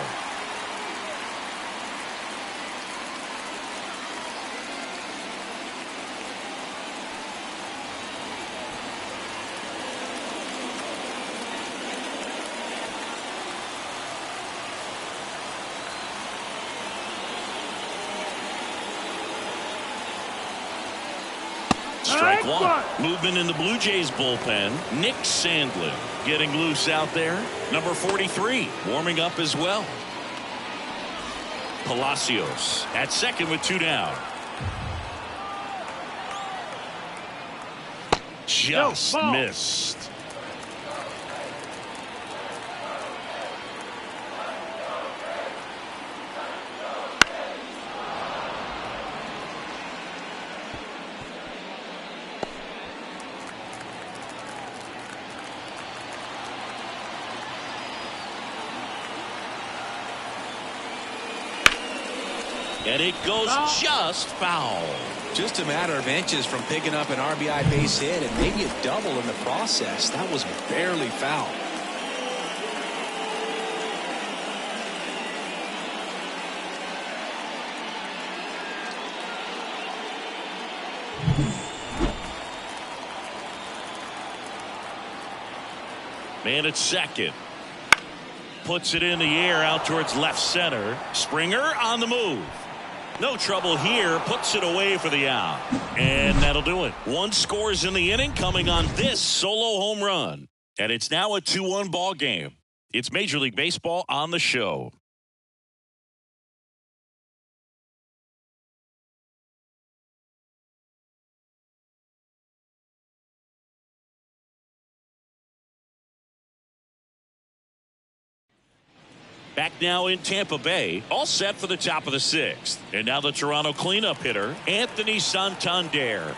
Strike one. Movement in the Blue Jays bullpen. Nick Sandlin getting loose out there. Number 43 warming up as well. Palacios at second with two down. Just missed. And it goes just foul. Just a matter of inches from picking up an RBI base hit and maybe a double in the process. That was barely foul. Man at second. Puts it in the air out towards left center. Springer on the move. No trouble here. Puts it away for the out. And that'll do it. One scores in the inning coming on this solo home run. And it's now a 2-1 ball game. It's Major League Baseball on the show. Back now in Tampa Bay, all set for the top of the sixth. And now the Toronto cleanup hitter, Anthony Santander.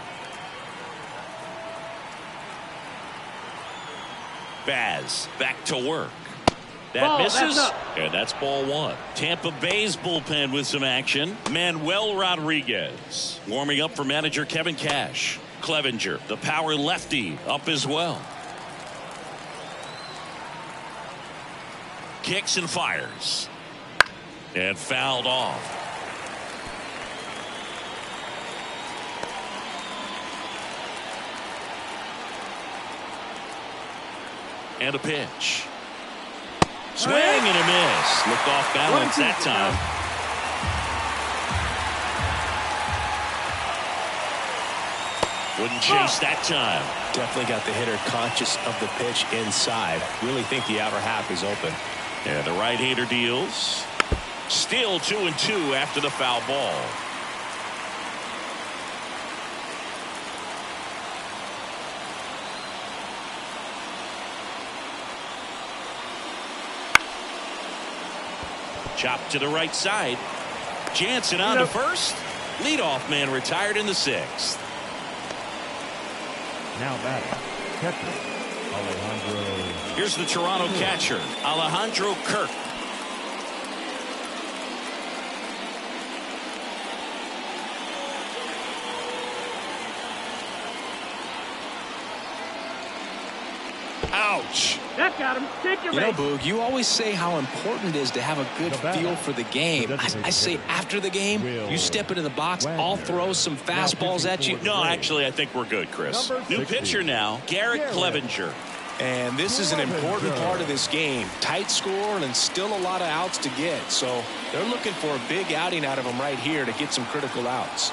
Baz back to work. That misses, and that's ball one. Tampa Bay's bullpen with some action. Manuel Rodriguez warming up for manager Kevin Cash. Clevenger, the power lefty, up as well. Kicks and fires. And fouled off. And a pitch. Swing and a miss. Looked off balance that time. Wouldn't chase that time. Definitely got the hitter conscious of the pitch inside. Really think the outer half is open. And the right-hander deals. Still 2-2 after the foul ball. Chopped to the right side. Jansen on to first. Leadoff man retired in the sixth. Now batting, catcher, Alejandro. Here's the Toronto catcher, Alejandro Kirk. Ouch. That got him. Take your base. Boog, you always say how important it is to have a good feel for the game. I say after the game, you step into the box, I'll throw some fastballs at you. No, actually, I think we're good, Chris. New pitcher now, Garrett Clevenger. And this is an important part of this game. Tight score and still a lot of outs to get. So they're looking for a big outing out of them right here to get some critical outs.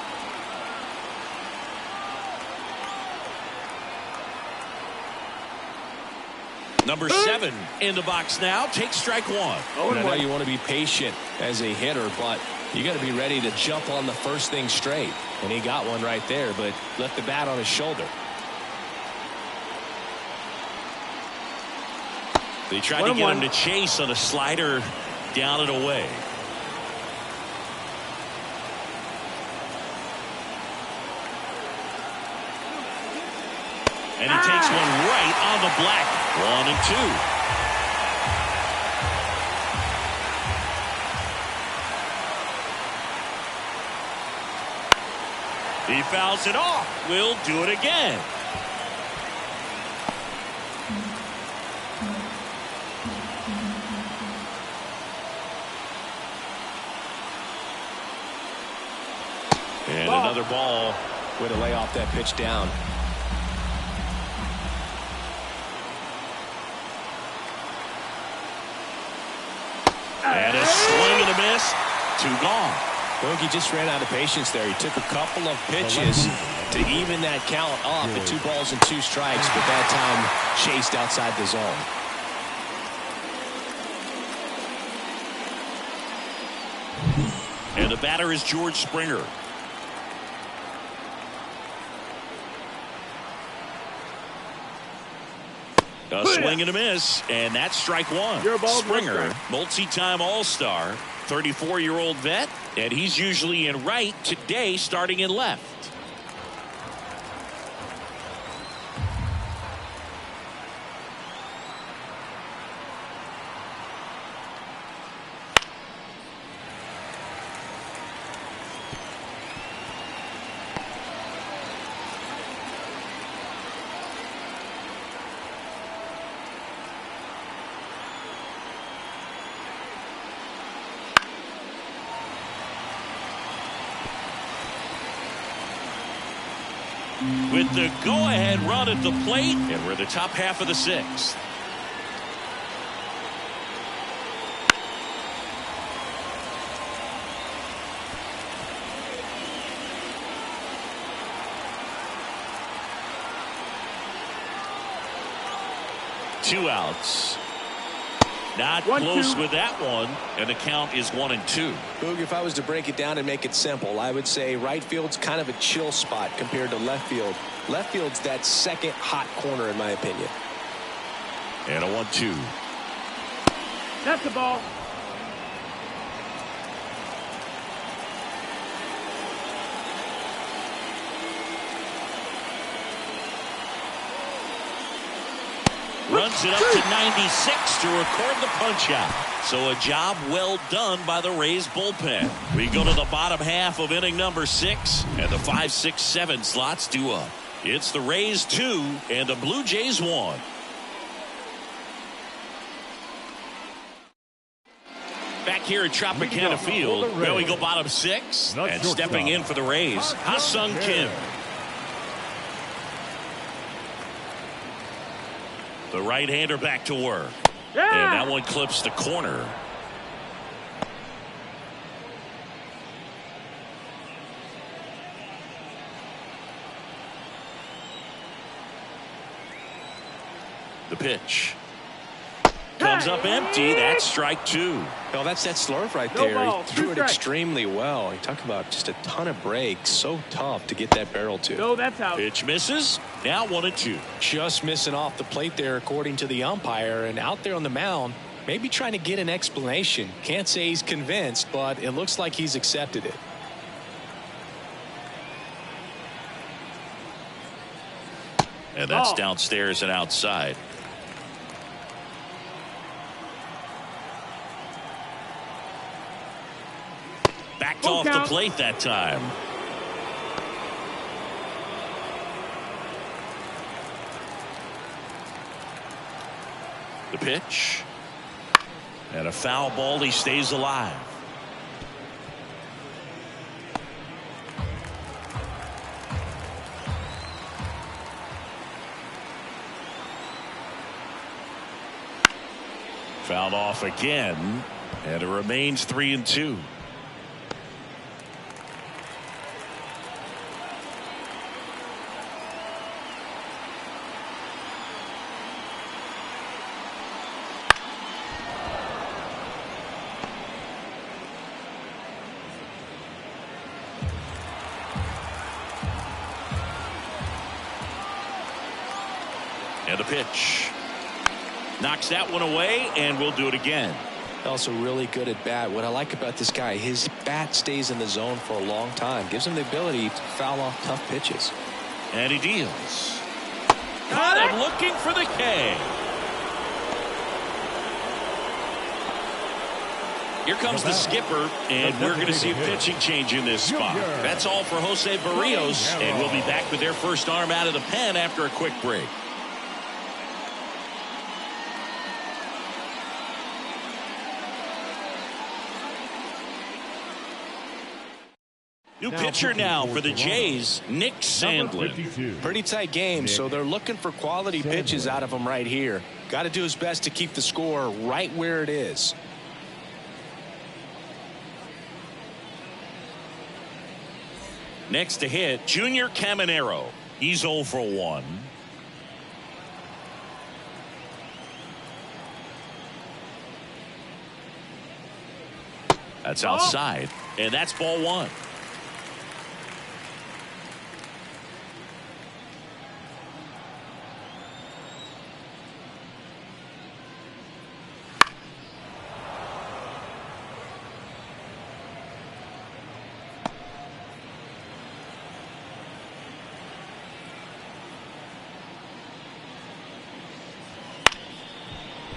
Number 7 in the box now. Takes strike one. I know you want to be patient as a hitter, but you got to be ready to jump on the first thing straight. And he got one right there, but left the bat on his shoulder. They tried to get him to chase on a slider down and away. And he takes one right on the black. 1-2. He fouls it off. We'll do it again. And another ball. Way to lay off that pitch down. And a swing and a miss. 2 gone. Bogey just ran out of patience there. He took a couple of pitches to even that count off at 2 balls and 2 strikes, but that time chased outside the zone. And the batter is George Springer. A swing and a miss, and that's strike 1. Springer, multi-time All-Star, 34-year-old vet, and he's usually in right, today starting in left. With the go-ahead run at the plate, and we're in the top half of the 6th. Two outs. Not close with that one, and the count is 1-2. Boog, if I was to break it down and make it simple, I would say right field's kind of a chill spot compared to left field. Left field's that second hot corner, in my opinion. And a 1-2. That's the ball. Runs it up to 96 to record the punch out. So a job well done by the Rays bullpen. We go to the bottom half of inning number 6, and the 5, 6, 7 slots due up. It's the Rays 2 and the Blue Jays 1. Back here at Tropicana Field, where we go bottom 6, and stepping in for the Rays, Ha-Sung Kim. The right-hander back to work. And that one clips the corner. The pitch. Comes up empty. That's strike 2. Well, that's that slurve right there. He threw it extremely well. You talk about just a ton of breaks. So tough to get that barrel to. No, that's out. Pitch misses. Now 1-2. Just missing off the plate there, according to the umpire. And out there on the mound, maybe trying to get an explanation. Can't say he's convinced, but it looks like he's accepted it. And that's downstairs and outside. Backed off the plate that time. The pitch. And a foul ball. He stays alive. Fouled off again. And it remains 3-2. And a pitch. Knocks that one away, and we'll do it again. Also really good at bat. What I like about this guy, his bat stays in the zone for a long time. Gives him the ability to foul off tough pitches. And he deals. Caught him looking for the K. Here comes the skipper, and we're going to see a pitching change in this spot. That's all for Jose Barrios, and we'll be back with their first arm out of the pen after a quick break. New pitcher now for the Jays, Nick Sandlin. Pretty tight game, so they're looking for quality pitches out of him right here. Got to do his best to keep the score right where it is. Next to hit, Junior Caminero. He's 0 for 1. That's outside, and that's ball 1.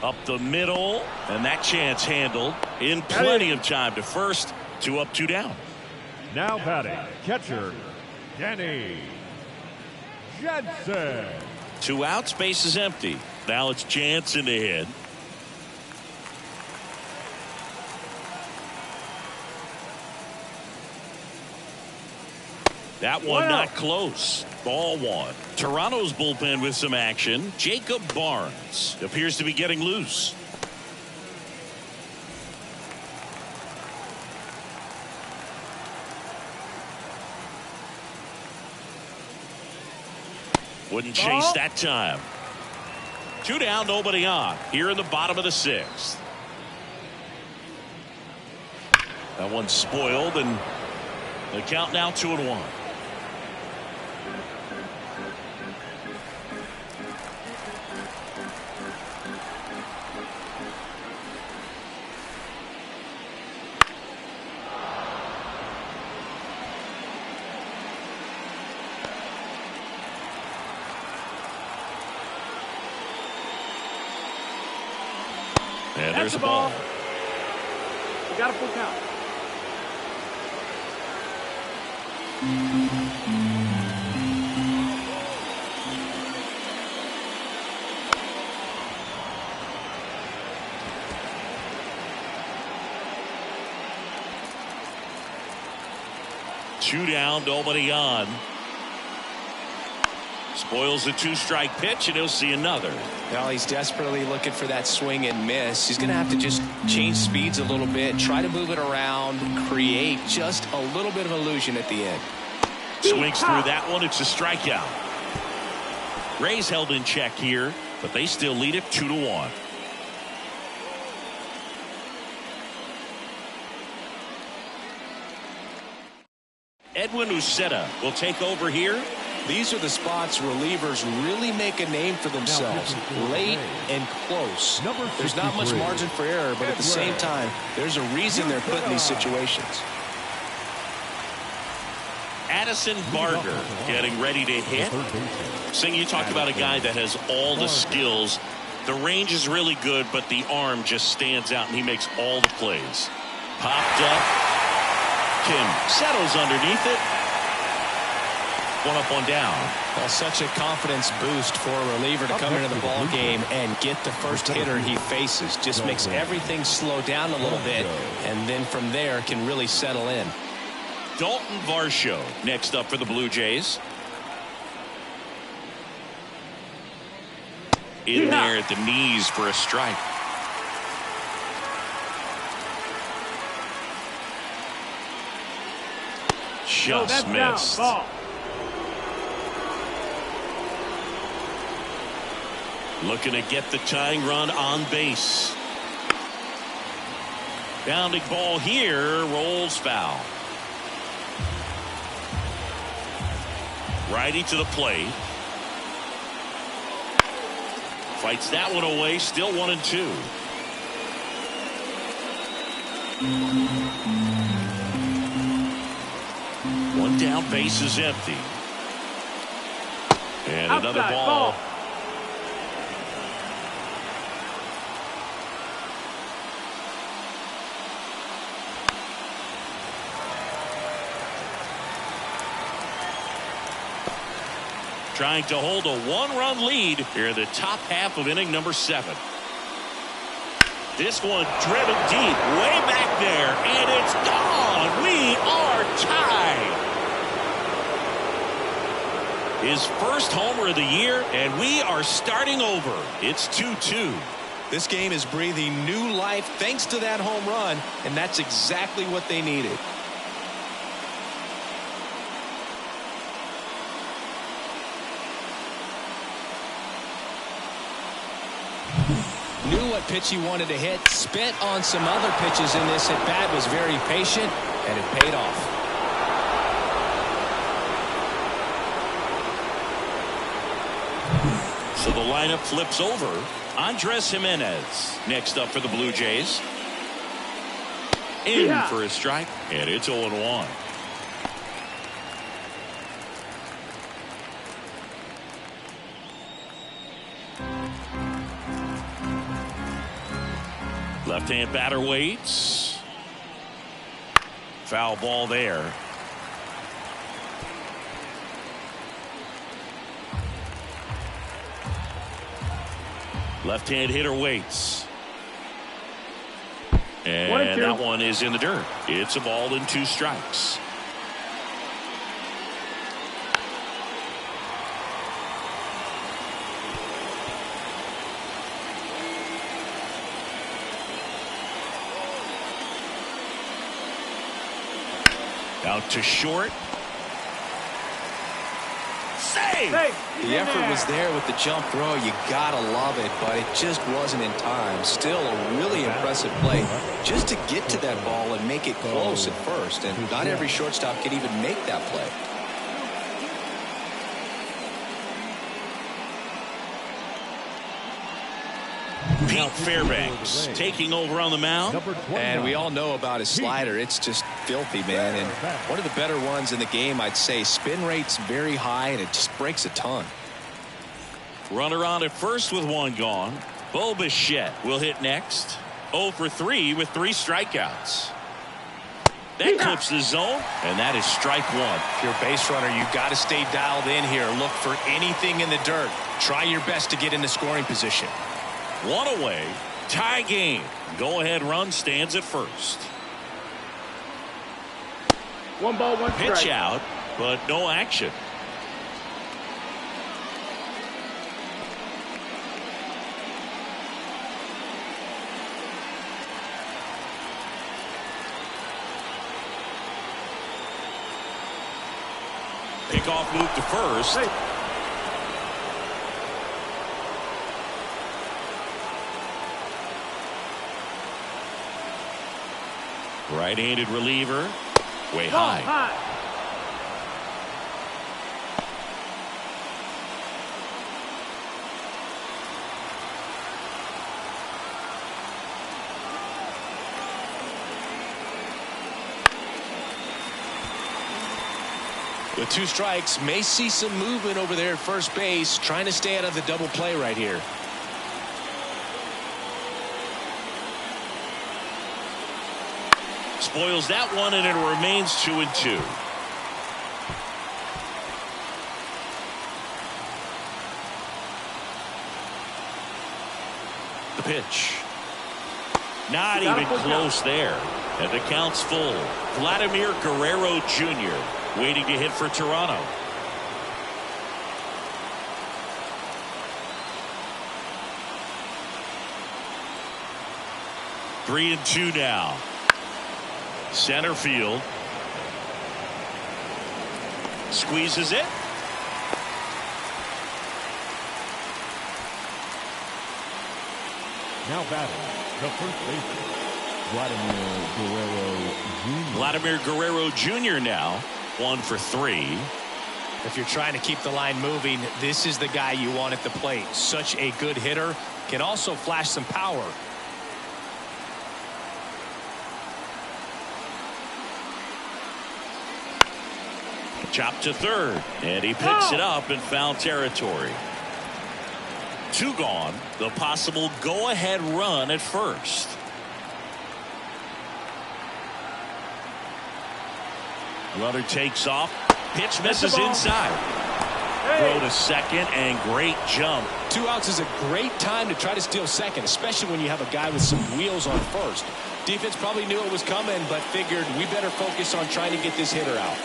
Up the middle, and that chance handled in plenty of time to first. 2 up, 2 down. Now batting, catcher, Danny Jensen. 2 outs, base is empty. Now it's Jansen to hit. That one not close. Ball 1. Toronto's bullpen with some action. Jacob Barnes appears to be getting loose. Wouldn't chase that time. 2 down, nobody on. Here in the bottom of the 6th. That one's spoiled, and the count now 2-1. And there's a ball. You got a full count. Two down, nobody on. Spoils the 2-strike pitch, and he'll see another. Well, he's desperately looking for that swing and miss. He's going to have to just change speeds a little bit, try to move it around, create just a little bit of illusion at the end. Swings through that one. It's a strikeout. Rays held in check here, but they still lead it 2-1. Edwin Uceta will take over here. These are the spots relievers really make a name for themselves. Late and close. There's not much margin for error, but at the same time, there's a reason they're put in these situations. Addison Barger getting ready to hit. Sing, you talked about a guy that has all the skills. The range is really good, but the arm just stands out, and he makes all the plays. Popped up. Kim settles underneath it. 1 up, 1 down. Well, such a confidence boost for a reliever to come into the ball game and get the first hitter he faces. Just makes everything slow down a little bit, and then from there can really settle in. Dalton Varsho next up for the Blue Jays. In there at the knees for a strike. Just missed. Looking to get the tying run on base. Bounding ball here, rolls foul. Righty to the plate. Fights that one away. Still 1-2. One down, base is empty. And Outside, another ball. Trying to hold a one-run lead here in the top half of inning number 7. This one driven deep, way back there, and it's gone. We are tied. His first homer of the year, and we are starting over. It's 2-2. This game is breathing new life thanks to that home run, and that's exactly what they needed. Knew what pitch he wanted to hit, spent on some other pitches in this at bat, was very patient, and it paid off. So the lineup flips over. Andres Jimenez next up for the Blue Jays. In for a strike, and it's 0-1. Left-hand batter waits. Foul ball there. Left-hand hitter waits. And that one is in the dirt. It's a ball and 2 strikes. Out to short. Save! The effort was there with the jump throw. You gotta love it, but it just wasn't in time. Still a really impressive play just to get to that ball and make it close at first. And not every shortstop can even make that play. Pete Fairbanks taking over on the mound. And we all know about his slider. It's just filthy, man. And one of the better ones in the game, I'd say. Spin rate's very high, and it just breaks a ton. Runner on at first with 1 gone. Bo Bichette will hit next. 0 for 3 with 3 strikeouts. That clips the zone, and that is strike 1. If you're a base runner, you got to stay dialed in here. Look for anything in the dirt. Try your best to get into scoring position. 1 away. Tie game. Go-ahead run stands at first. 1 ball, 1 strike. Pitch out, but no action. Pickoff move to first. Right-handed reliever. Way high. With 2 strikes, may see some movement over there at first base, trying to stay out of the double play right here. Spoils that one, and it remains 2-2. The pitch. Not even close there. And the count's full. Vladimir Guerrero Jr. waiting to hit for Toronto. Three and 2 now. Center field. Squeezes it. Now batting, the first baseman, Vladimir Guerrero Jr. Vladimir Guerrero Jr. now 1 for 3. If you're trying to keep the line moving, this is the guy you want at the plate. Such a good hitter. Can also flash some power. Chop to third, and he picks it up in foul territory. 2 gone. The possible go-ahead run at first. Runner takes off. Pitch misses inside. Throw to second, and great jump. 2 outs is a great time to try to steal second, especially when you have a guy with some wheels on first. Defense probably knew it was coming, but figured we better focus on trying to get this hitter out.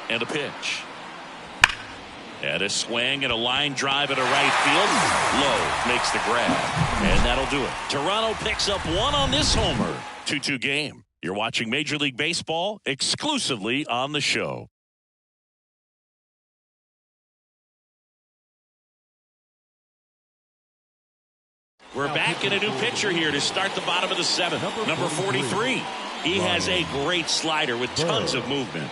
And a pitch. And a swing and a line drive at a right field. Lowe makes the grab. And that'll do it. Toronto picks up 1 on this homer. 2-2 game. You're watching Major League Baseball exclusively on the show. We're back in a new pitcher here to start the bottom of the 7th. Number 43. He has a great slider with tons of movement.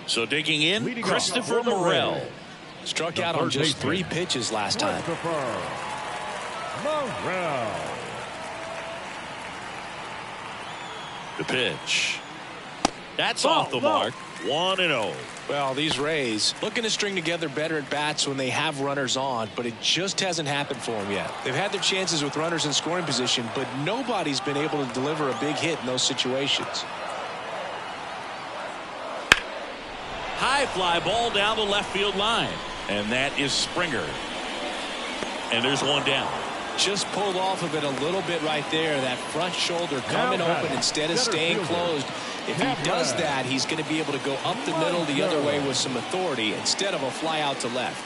So digging in, Christopher Morel. Struck out on just 3 pitches last time. The pitch. That's off the mark. 1-0. Well, these Rays looking to string together better at bats when they have runners on, but it just hasn't happened for them yet. They've had their chances with runners in scoring position, but nobody's been able to deliver a big hit in those situations. High fly ball down the left field line. And that is Springer. And there's 1 down. Just pulled off of it a little bit right there. That front shoulder coming open instead of staying closed. If he does that, he's going to be able to go up the middle the other way with some authority instead of a fly out to left.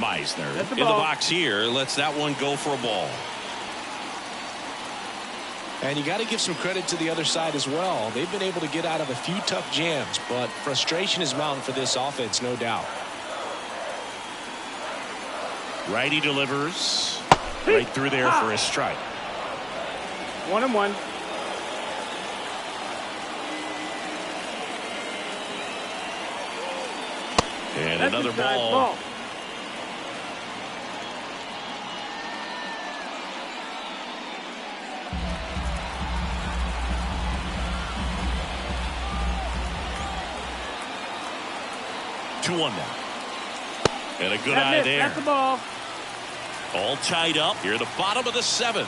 Meisner in the box here lets that one go for a ball. And you got to give some credit to the other side as well. They've been able to get out of a few tough jams, but frustration is mounting for this offense, no doubt. Righty delivers right through there for a strike. 1-1. And another ball. 2-1 now. And a good eye there. That's the ball. All tied up here at the bottom of the 7th.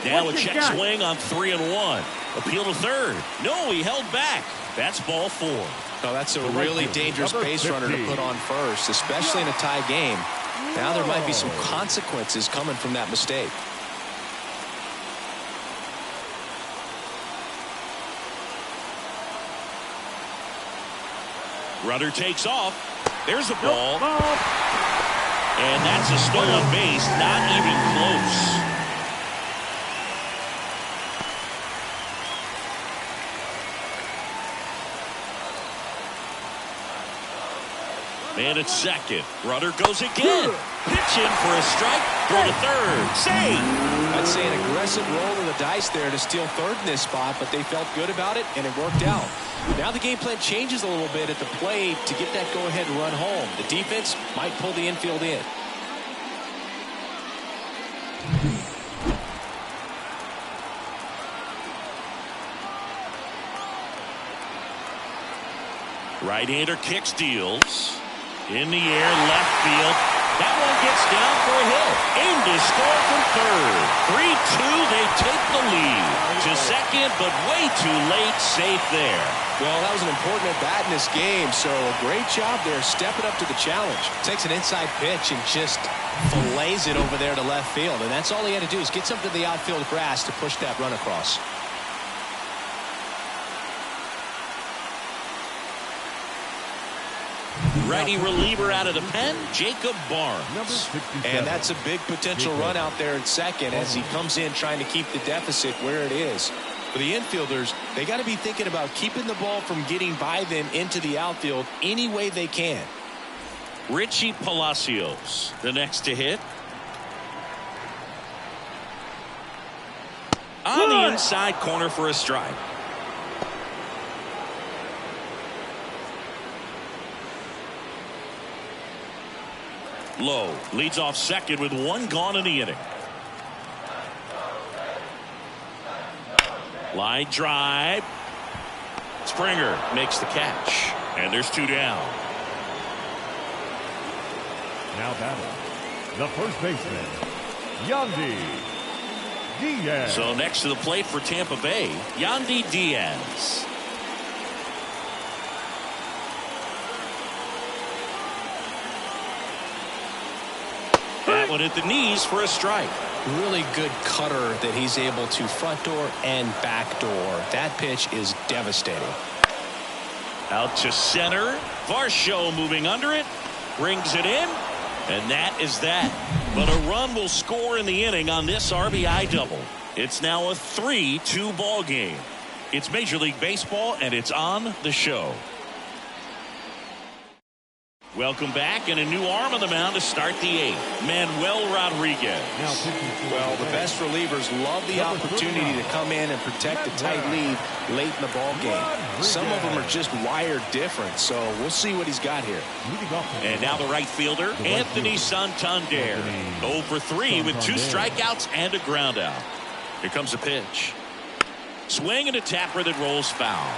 Now a check swing on 3-1. Appeal to third. No, he held back. That's ball 4. Oh, that's a really dangerous base runner to put on first, especially in a tie game. Now there might be some consequences coming from that mistake. Runner takes off. There's the ball. And that's a stolen base. Not even close. Man at second. Runner goes again. Pitch in for a strike. Throw to third. Save. I'd say an aggressive roll of the dice there to steal third in this spot, but they felt good about it, and it worked out. Now the game plan changes a little bit at the plate to get that go-ahead run home. The defense might pull the infield in. Right-hander kicks, deals. In the air, left field. That one gets down for a hit. Aimed to score from third. 3-2, they take the lead. To second, but way too late, safe there. Well, that was an important at-bat in this game, so a great job there stepping up to the challenge. Takes an inside pitch and just fillets it over there to left field, and that's all he had to do is get something to the outfield grass to push that run across. Righty reliever out of the pen, Jacob Barnes. And that's a big potential run out there at second as he comes in trying to keep the deficit where it is. For the infielders, they got to be thinking about keeping the ball from getting by them into the outfield any way they can. Richie Palacios, the next to hit. On the inside corner for a strike. Lowe leads off second with one gone in the inning. Line drive. Springer makes the catch. And there's two down. Now batting, the first baseman, Yandy Diaz. So next to the plate for Tampa Bay, Yandy Diaz. That one at the knees for a strike. Really good cutter that he's able to front door and back door. That pitch is devastating. Out to center. Varsho moving under it. Brings it in. And that is that. But a run will score in the inning on this RBI double. It's now a 3-2 ball game. It's Major League Baseball, and it's on the show. Welcome back, and a new arm on the mound to start the eighth. Manuel Rodriguez. Well, the best relievers love the opportunity to come in and protect a tight lead late in the ball game. Some of them are just wired different, so we'll see what he's got here. And now the right fielder, Anthony Santander. 0 for 3 with 2 strikeouts and a ground out. Here comes a pitch. Swing and a tapper that rolls foul.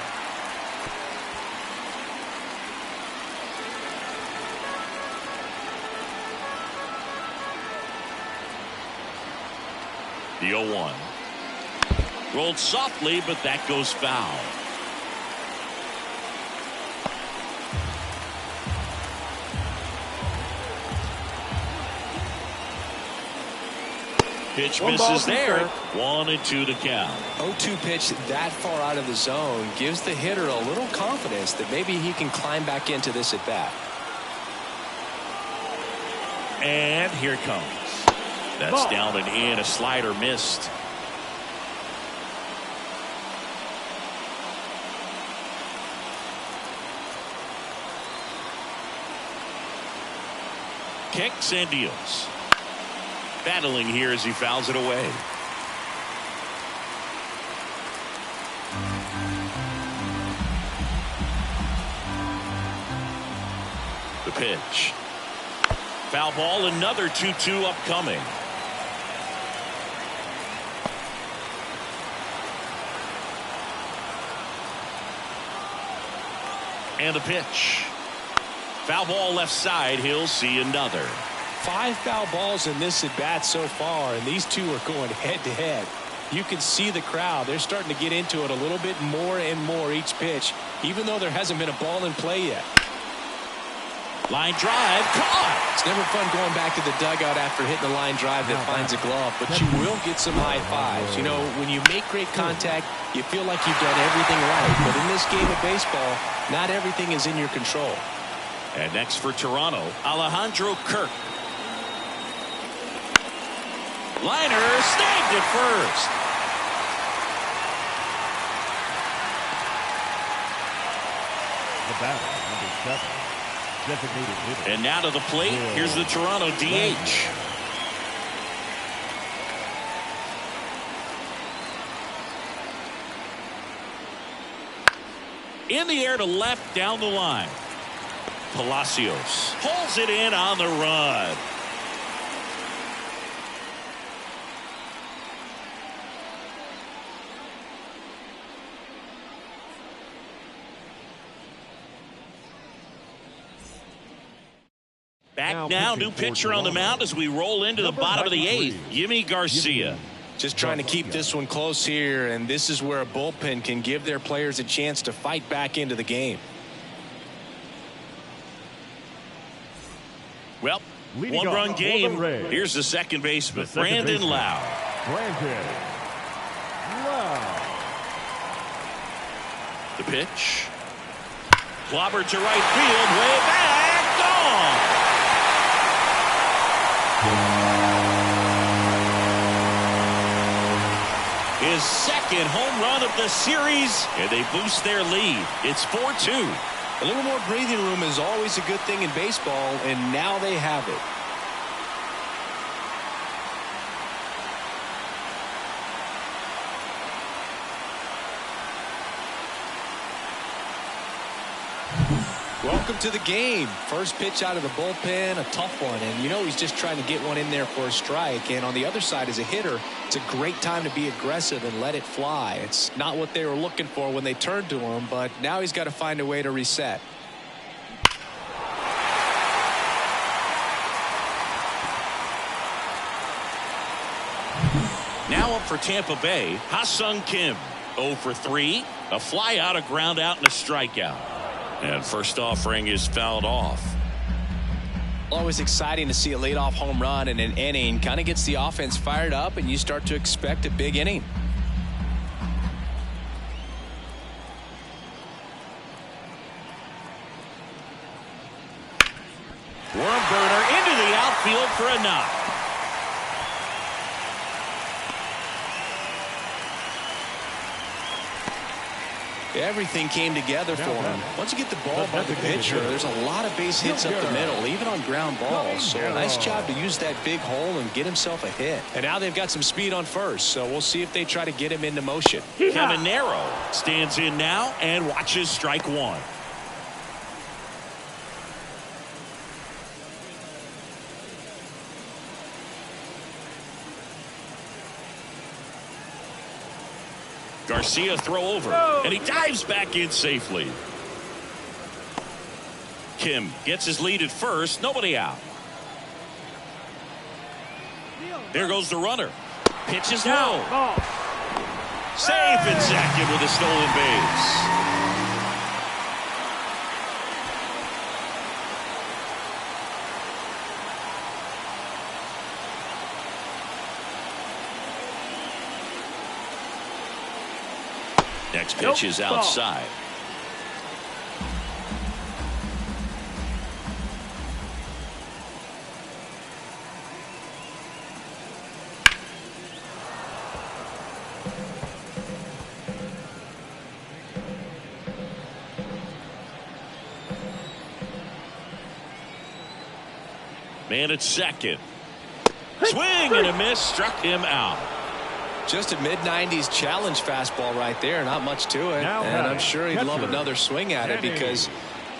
The 0-1. Rolled softly, but that goes foul. Pitch misses there. 1-2 to count. 0-2 pitch that far out of the zone gives the hitter a little confidence that maybe he can climb back into this at bat. And here it comes. That's down and in. A slider missed. Kicks and deals. Battling here as he fouls it away. The pitch. Foul ball, another 2-2 upcoming. And the pitch. Foul ball left side. He'll see another. 5 foul balls in this at bat so far, and these two are going head to head. You can see the crowd. They're starting to get into it a little bit more and more each pitch, even though there hasn't been a ball in play yet. Line drive, caught. It's never fun going back to the dugout after hitting a line drive that finds a glove, but you will get some high fives. You know, when you make great contact, you feel like you've done everything right. But in this game of baseball, not everything is in your control. And next for Toronto, Alejandro Kirk. Liner snagged at first. The batter, number 7. Designated hitter. And now to the plate. Here's the Toronto DH. In the air to left down the line. Palacios pulls it in on the run. Back now, new pitcher on the mound as we roll into the bottom of the 8th. Yimi Garcia. Just trying to keep this one close here, and this is where a bullpen can give their players a chance to fight back into the game. Well, one-run game. Here's the second baseman, Brandon Lau. The pitch. Clobbered to right field, way back. gone. His second home run of the series, and they boost their lead. It's 4-2. A little more breathing room is always a good thing in baseball, and now they have it. Welcome to the game. First pitch out of the bullpen, a tough one, and you know he's just trying to get one in there for a strike. And on the other side, as a hitter, it's a great time to be aggressive and let it fly. It's not what they were looking for when they turned to him, but now he's got to find a way to reset. Now up for Tampa Bay, Ha-Sung Kim. 0 for 3, a fly out, a ground out, and a strikeout. And first offering is fouled off. Always exciting to see a leadoff home run in an inning. Kind of gets the offense fired up, and you start to expect a big inning. Worm burner into the outfield for a knock. Everything came together for him. Once you get the ball by the pitcher, there's a lot of base hits up the middle, even on ground balls. So a nice job to use that big hole and get himself a hit. And now they've got some speed on first, so we'll see if they try to get him into motion. Caminero stands in now and watches strike one. Garcia throw over, and he dives back in safely. Kim gets his lead at first, nobody out. There goes the runner. Pitch is low. Safe in second with a stolen base. Next pitch is outside. Man at second. Swing and a miss, struck him out. Just a mid-90s challenge fastball right there. Not much to it. And I'm sure he'd love another swing at it because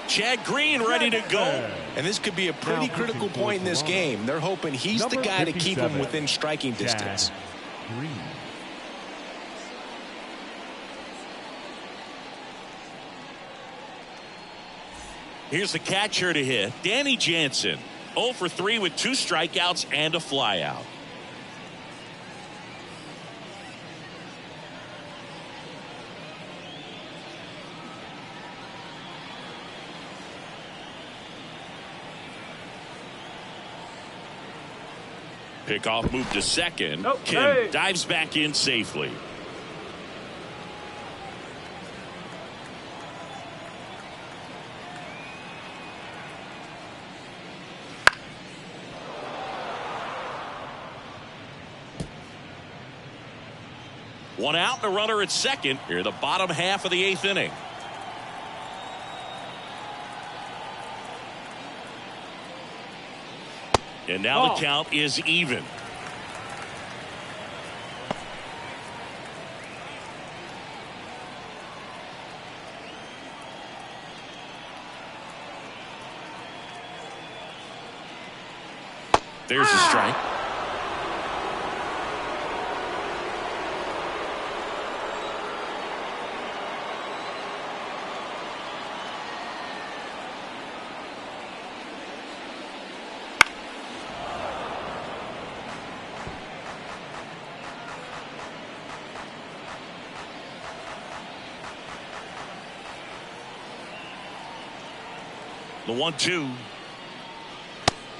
Chad Green ready to go. And this could be a pretty critical point in this game. They're hoping he's the guy to keep him within striking distance. Here's the catcher to hit, Danny Jansen. 0 for 3 with 2 strikeouts and a flyout. Pickoff move to second. Kim dives back in safely. One out and a runner at second. Here the bottom half of the 8th inning. And now the count is even. There's a strike. The 1-2.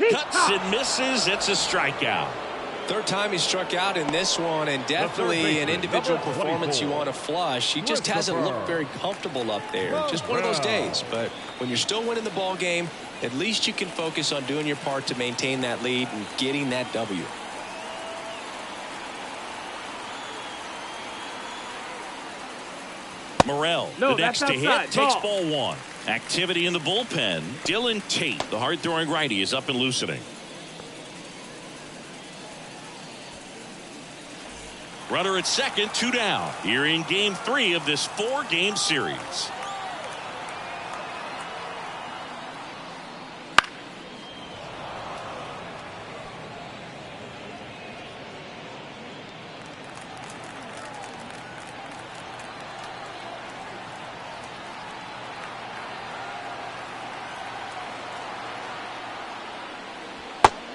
Cuts and misses. It's a strikeout. Third time he struck out in this one, and definitely an individual performance you want to flush. He just hasn't looked very comfortable up there. Just one of those days. But when you're still winning the ball game, at least you can focus on doing your part to maintain that lead and getting that W. Morrell, the next to hit, takes ball one. Activity in the bullpen. Dylan Tate, the hard-throwing righty, is up and loosening. Runner at second, 2 down. Here in game 3 of this 4-game series.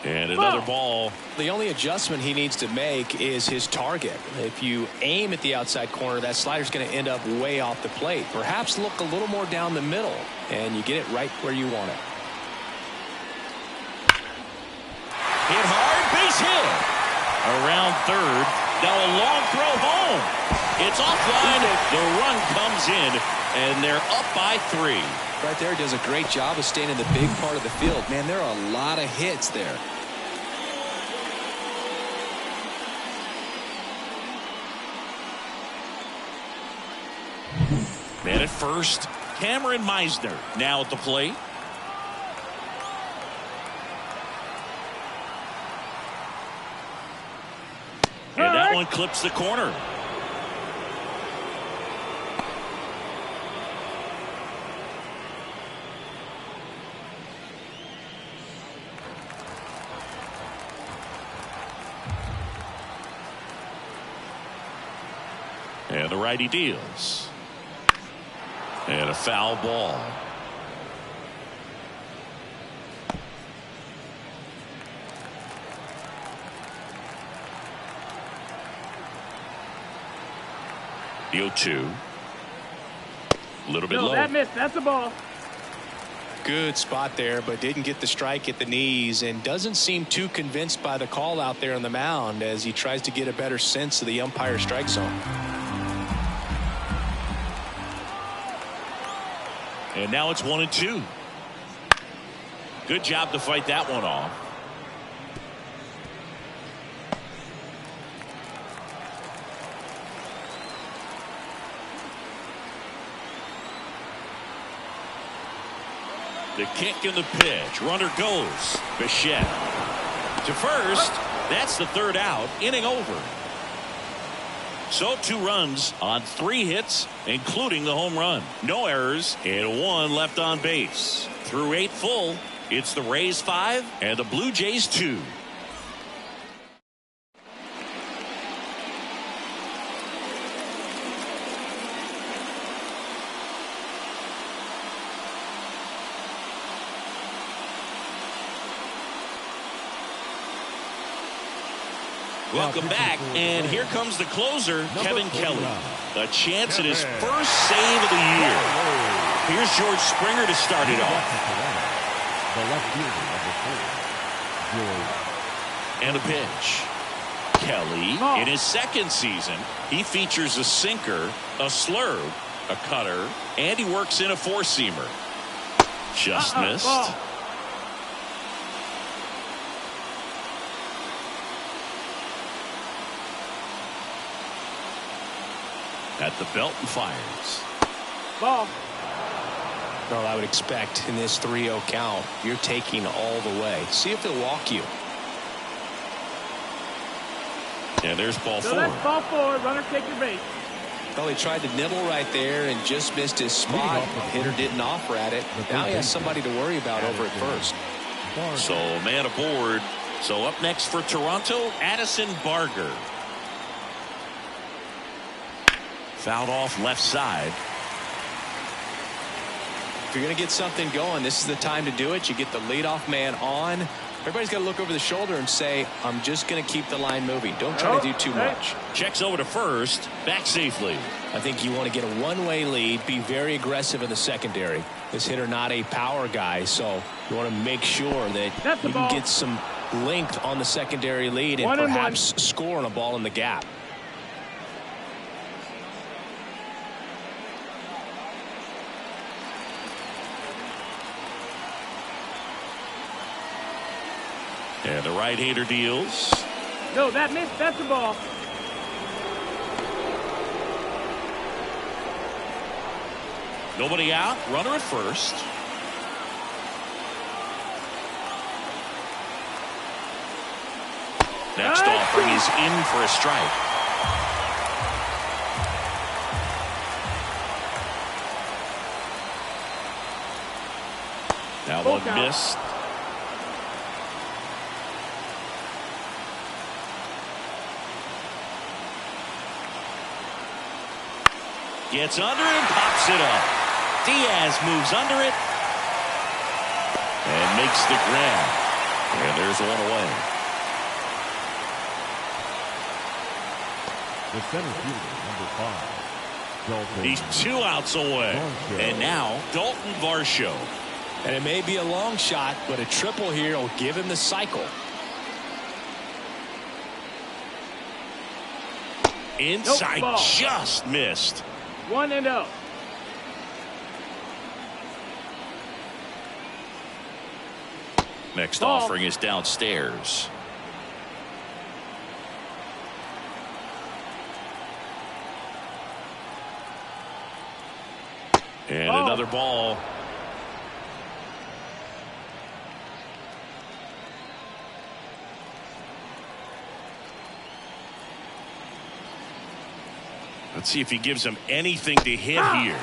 And another ball. The only adjustment he needs to make is his target. If you aim at the outside corner, that slider's going to end up way off the plate. Perhaps look a little more down the middle, and you get it right where you want it. Hit hard, base hit. Around third. Now a long throw home. It's offline. The run comes in, and they're up by 3. Right there, does a great job of staying in the big part of the field. Man, there are a lot of hits there. Man at first, Cameron Meisner now at the plate. And that one clips the corner. And the righty deals. And a foul ball. The 0-2. A little bit low. That missed. That's a ball. Good spot there, but didn't get the strike at the knees, and doesn't seem too convinced by the call out there on the mound as he tries to get a better sense of the umpire strike zone. And now it's 1-2. Good job to fight that one off. The kick and the pitch. Runner goes. Bichette to first. That's the third out. Inning over. So 2 runs on 3 hits, including the home run. No errors and 1 left on base. Through 8 full, it's the Rays 5 and the Blue Jays 2. Welcome back, and here comes the closer, Kevin Kelly. A chance at his first save of the year. Here's George Springer to start it off. The left fielder of the And a pitch. Kelly, in his second season, he features a sinker, a slurve, a cutter, and he works in a 4-seamer. Just missed. At the belt and fires. Ball. Well, I would expect in this 3-0 count, you're taking all the way. See if they'll walk you. And there's ball 4. That's ball 4. Runner take your base. Well, he tried to nibble right there and just missed his spot. Hitter didn't offer at it. Now he has somebody to worry about over at first. So man aboard. So up next for Toronto, Addison Barger. Fouled off left side. If you're going to get something going, this is the time to do it. You get the leadoff man on. Everybody's got to look over the shoulder and say, I'm just going to keep the line moving. Don't try to do too much. Checks over to first. Back safely. I think you want to get a one-way lead. Be very aggressive in the secondary. This hitter not a power guy, so you want to make sure that you can get some length on the secondary lead and perhaps score on a ball in the gap. And the right-hander deals. No, that missed. That's the ball. Nobody out. Runner at first. Next offering is in for a strike. Now one missed. Gets under it and pops it up. Diaz moves under it and makes the grab. And there's one away. The center fielder, number 5, Dalton. He's 2 outs away. Varsho. And now Dalton Varsho. And it may be a long shot, but a triple here will give him the cycle. Inside, Nope, just missed. 1-0. Next Ball. offering is downstairs. And Ball. another ball. Let's see if he gives him anything to hit here.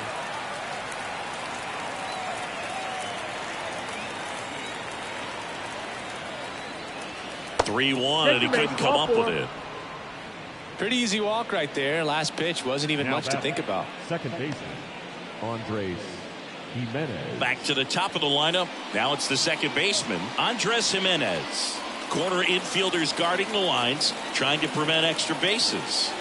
(3-1) and he couldn't come up with it. Pretty easy walk right there. Last pitch wasn't even Now much to think about. Second baseman, Andres Jimenez. Back to the top of the lineup. Now it's the second baseman, Andres Jimenez. Corner infielders guarding the lines, trying to prevent extra bases.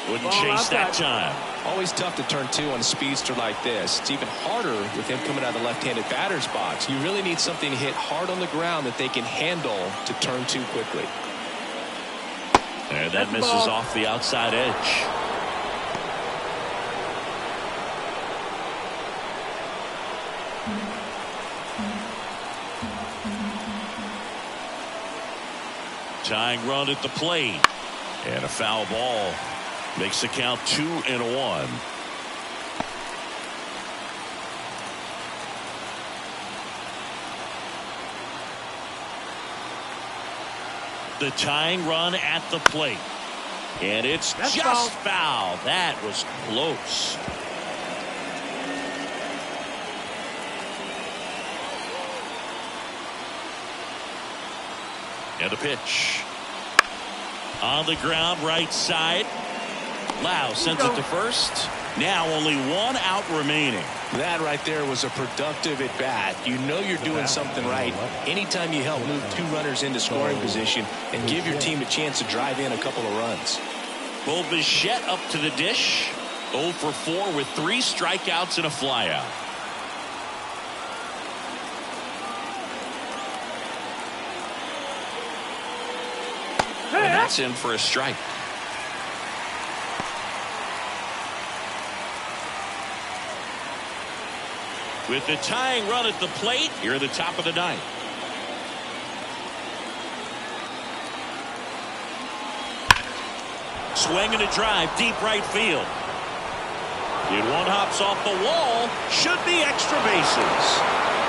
Wouldn't Ball chase that outside. time. Always tough to turn 2 on a speedster like this. It's even harder with him coming out of the left-handed batter's box. You really need something to hit hard on the ground that they can handle to turn 2 quickly. And that misses off the outside edge. Tying run at the plate. And a foul ball. Makes the count 2-1. The tying run at the plate. And it's That's just foul. foul. That was close. And a pitch. On the ground, right side. Lau sends it to first. Now only 1 out remaining. That right there was a productive at bat. You know you're doing something right anytime you help move 2 runners into scoring position and give your team a chance to drive in a couple of runs. Bo Bichette up to the dish. 0 for 4 with 3 strikeouts and a flyout. And that's in for a strike. With the tying run at the plate, here at the top of the 9th. Swinging a drive, deep right field. And one hops off the wall. Should be extra bases.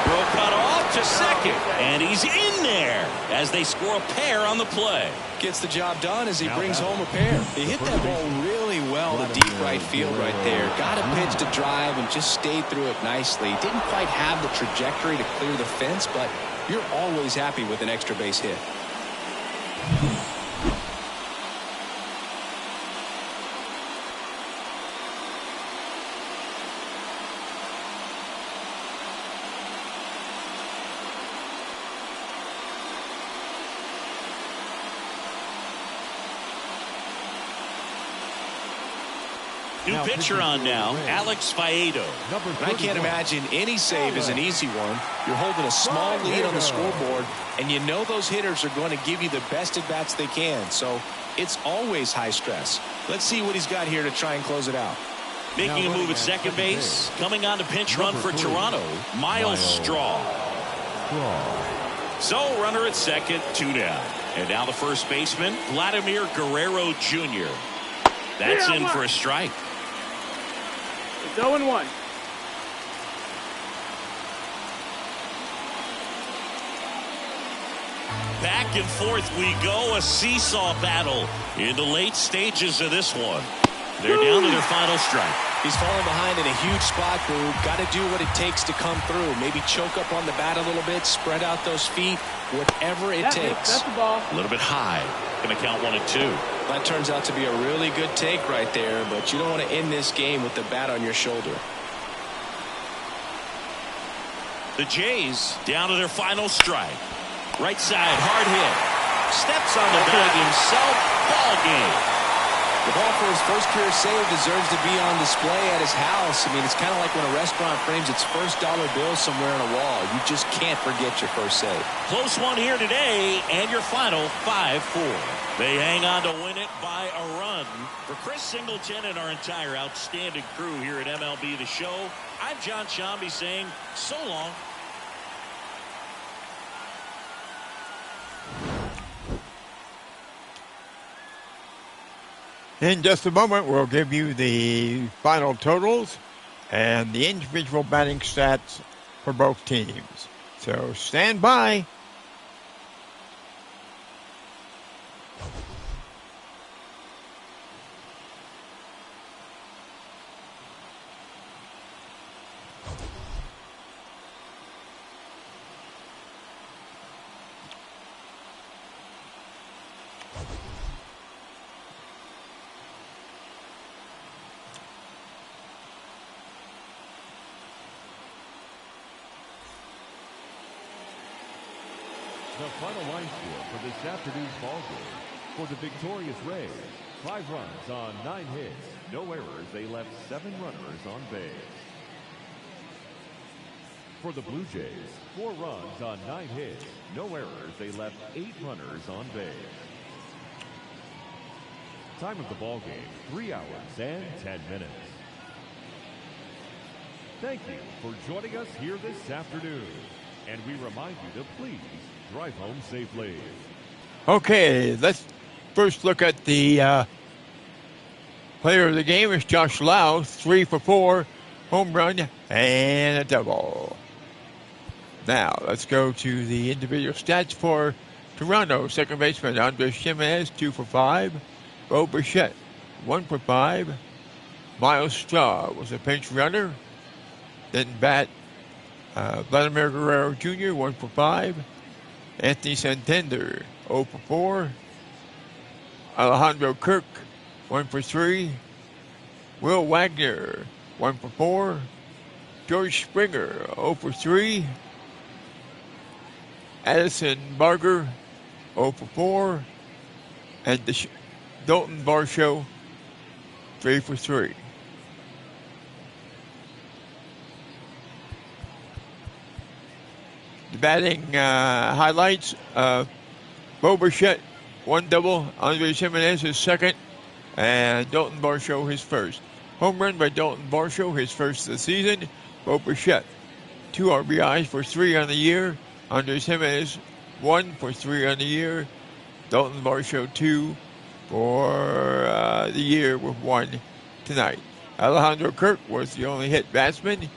Throw cut off to second. And he's in there as they score a pair on the play. Gets the job done as he brings home a pair. He hit that ball really well to deep right field right there. Got a pitch to drive and just stayed through it nicely. Didn't quite have the trajectory to clear the fence, but you're always happy with an extra base hit. pitcher on now, Alex Faedo. And I can't imagine any save is an easy one. You're holding a small lead on the scoreboard, and you know those hitters are going to give you the best at-bats they can. So it's always high stress. Let's see what he's got here to try and close it out. Making a move at second base. Coming on to pinch run for Toronto, Miles Straw. So runner at second, 2 down. And now the first baseman, Vladimir Guerrero Jr. That's in for a strike. It's 0-1. Back and forth we go, a seesaw battle in the late stages of this one. They're down to their final strike. He's falling behind in a huge spot, Boo. Got to do what it takes to come through. Maybe choke up on the bat a little bit, spread out those feet, whatever it takes. That's the ball. A little bit high. Going to count 1-2. That turns out to be a really good take right there, but you don't want to end this game with the bat on your shoulder. The Jays down to their final strike. Right side, hard hit. Steps on the bag himself. Ball game. The ball for his first career save deserves to be on display at his house. I mean, it's kind of like when a restaurant frames its first dollar bill somewhere on a wall. You just can't forget your first save. Close one here today, and your final 5-4. They hang on to win it by a run. For Chris Singleton and our entire outstanding crew here at MLB The Show, I'm John Shambi saying so long. In just a moment, we'll give you the final totals and the individual batting stats for both teams. So stand by. The final line score for this afternoon's ball game. For the victorious Rays, 5 runs on 9 hits, no errors. They left 7 runners on base. For the Blue Jays, 4 runs on 9 hits, no errors. They left 8 runners on base. Time of the ball game, 3 hours and 10 minutes. Thank you for joining us here this afternoon. And we remind you to please drive home safely. Okay, let's first look at the player of the game. Is Josh Lau, 3 for 4, home run and a double. Now, let's go to the individual stats for Toronto. Second baseman Andres Jimenez, 2 for 5. Bo Bichette, 1 for 5. Miles Straw was a pinch runner. Didn't bat. Vladimir Guerrero Jr., 1 for 5. Anthony Santander, 0 for 4. Alejandro Kirk, 1 for 3. Will Wagner, 1 for 4. George Springer, 0 for 3. Addison Barger, 0 for 4. And Dalton Varsho, 3 for 3. The batting highlights, Bo Bichette, 1 double, Andres Jimenez his second, and Dalton Varsho his first. Home run by Dalton Varsho, his first of the season. Bo Bichette, 2 RBIs for 3 on the year. Andres Jimenez, 1 for 3 on the year. Dalton Varsho, 2 for the year with 1 tonight. Alejandro Kirk was the only hit batsman.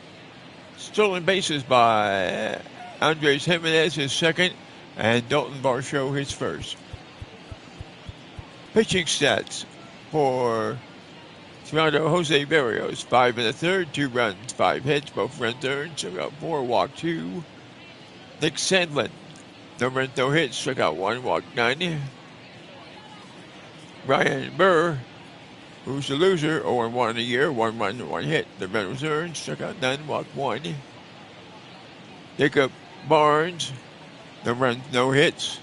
Stolen bases by Andres Jimenez his second, and Dalton Varsho his first. Pitching stats for Toronto: Jose Berrios, 5 in the third, 2 runs, 5 hits, both runs earned, struck out 4, walked 2. Nick Sandlin, no runs, no hits, struck out 1, walked 9. Ryan Burr, who's a loser, 0-1 in a year, 1 run, 1 hit. The run was earned, struck out 9, walked 1. Jacob Barnes, no runs, no hits.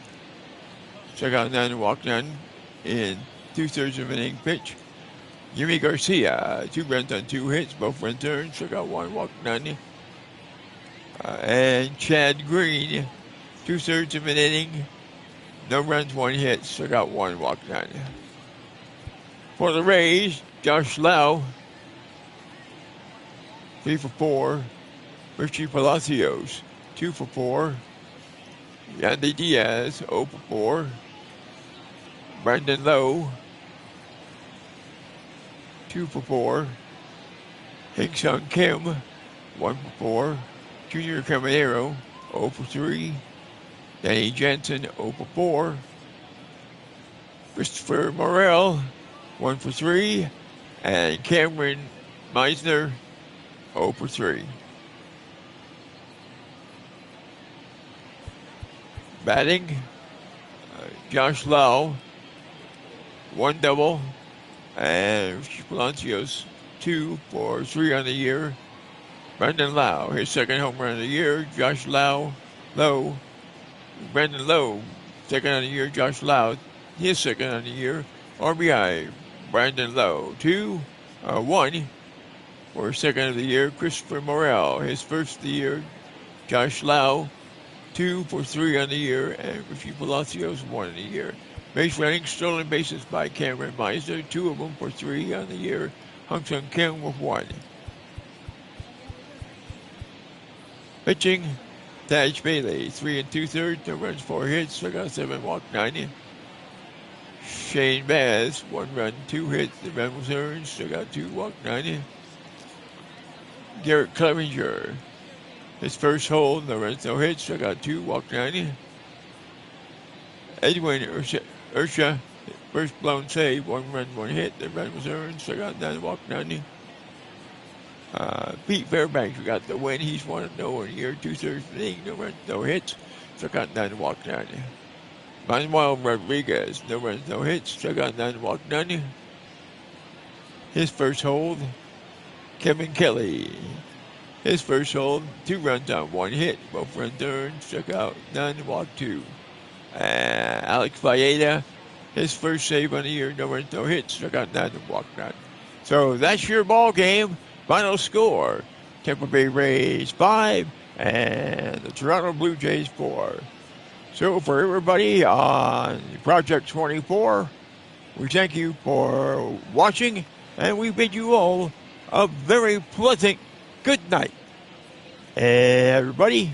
Struck out 9 and walked 9 in 2/3 of an inning pitch. Jimmy Garcia, 2 runs on 2 hits, both runs earned, struck out 1, walked none. And Chad Green, 2/3 of an inning, no runs, 1 hit, struck out 1, walked none. For the Rays, Josh Lau, 3 for 4. Richie Palacios, 2 for 4. Yandy Diaz, 0 for 4. Brandon Lowe, 2 for 4. Hing-Sung Kim, 1 for 4. Junior Caminero, 0 for 3. Danny Jensen, 0 for 4. Christopher Morel, 1 for 3. And Cameron Meisner, 0 for 3. Batting, Josh Lau, 1 double. And Richie Palacios, 2 for 3 on the year. Brandon Lowe, his 2nd home run of the year. Josh Lowe, Brandon Lowe, 2nd on the year. Josh Lowe, his 2nd on the year. RBI, Brandon Lowe, 1 for 2nd of the year. Christopher Morel, his 1st of the year. Josh Lowe, 2 for 3 on the year. And Richie Palacios, 1 on the year. Base running, stolen bases by Cameron Meisner, 2 of them for 3 on the year. Hung-Sung Kim with 1. Pitching, Taj Bailey, 3 2/3, no runs, 4 hits, struck out 7, walked 9. Shane Bass, 1 run, 2 hits, the run was earned, struck out 2, walked 9. Garrett Clevenger, his 1st hole, no runs, no hits, struck out 2, walked 9. Edwin Ursha, 1st blown save, 1 run, 1 hit, the run was earned, struck out 9, walked 9. Pete Fairbanks, we got the win. He's 1-0 in the year, 2/3 of the inning, no runs, no hits, struck out 9, walked 9. Manuel Rodriguez, no runs, no hits, struck out 9, walked 9. His 1st hold, Kevin Kelly. His 1st hold, 2 runs on 1 hit, both runs earned, struck out 9, walked 2. Alex Valleda, his 1st save on the year, no runs, no hits, struck out 9, walked 9. So that's your ball game. Final score, Tampa Bay Rays 5 and the Toronto Blue Jays 4. So for everybody on Project 24, we thank you for watching, and we bid you all a very pleasant good night. Everybody,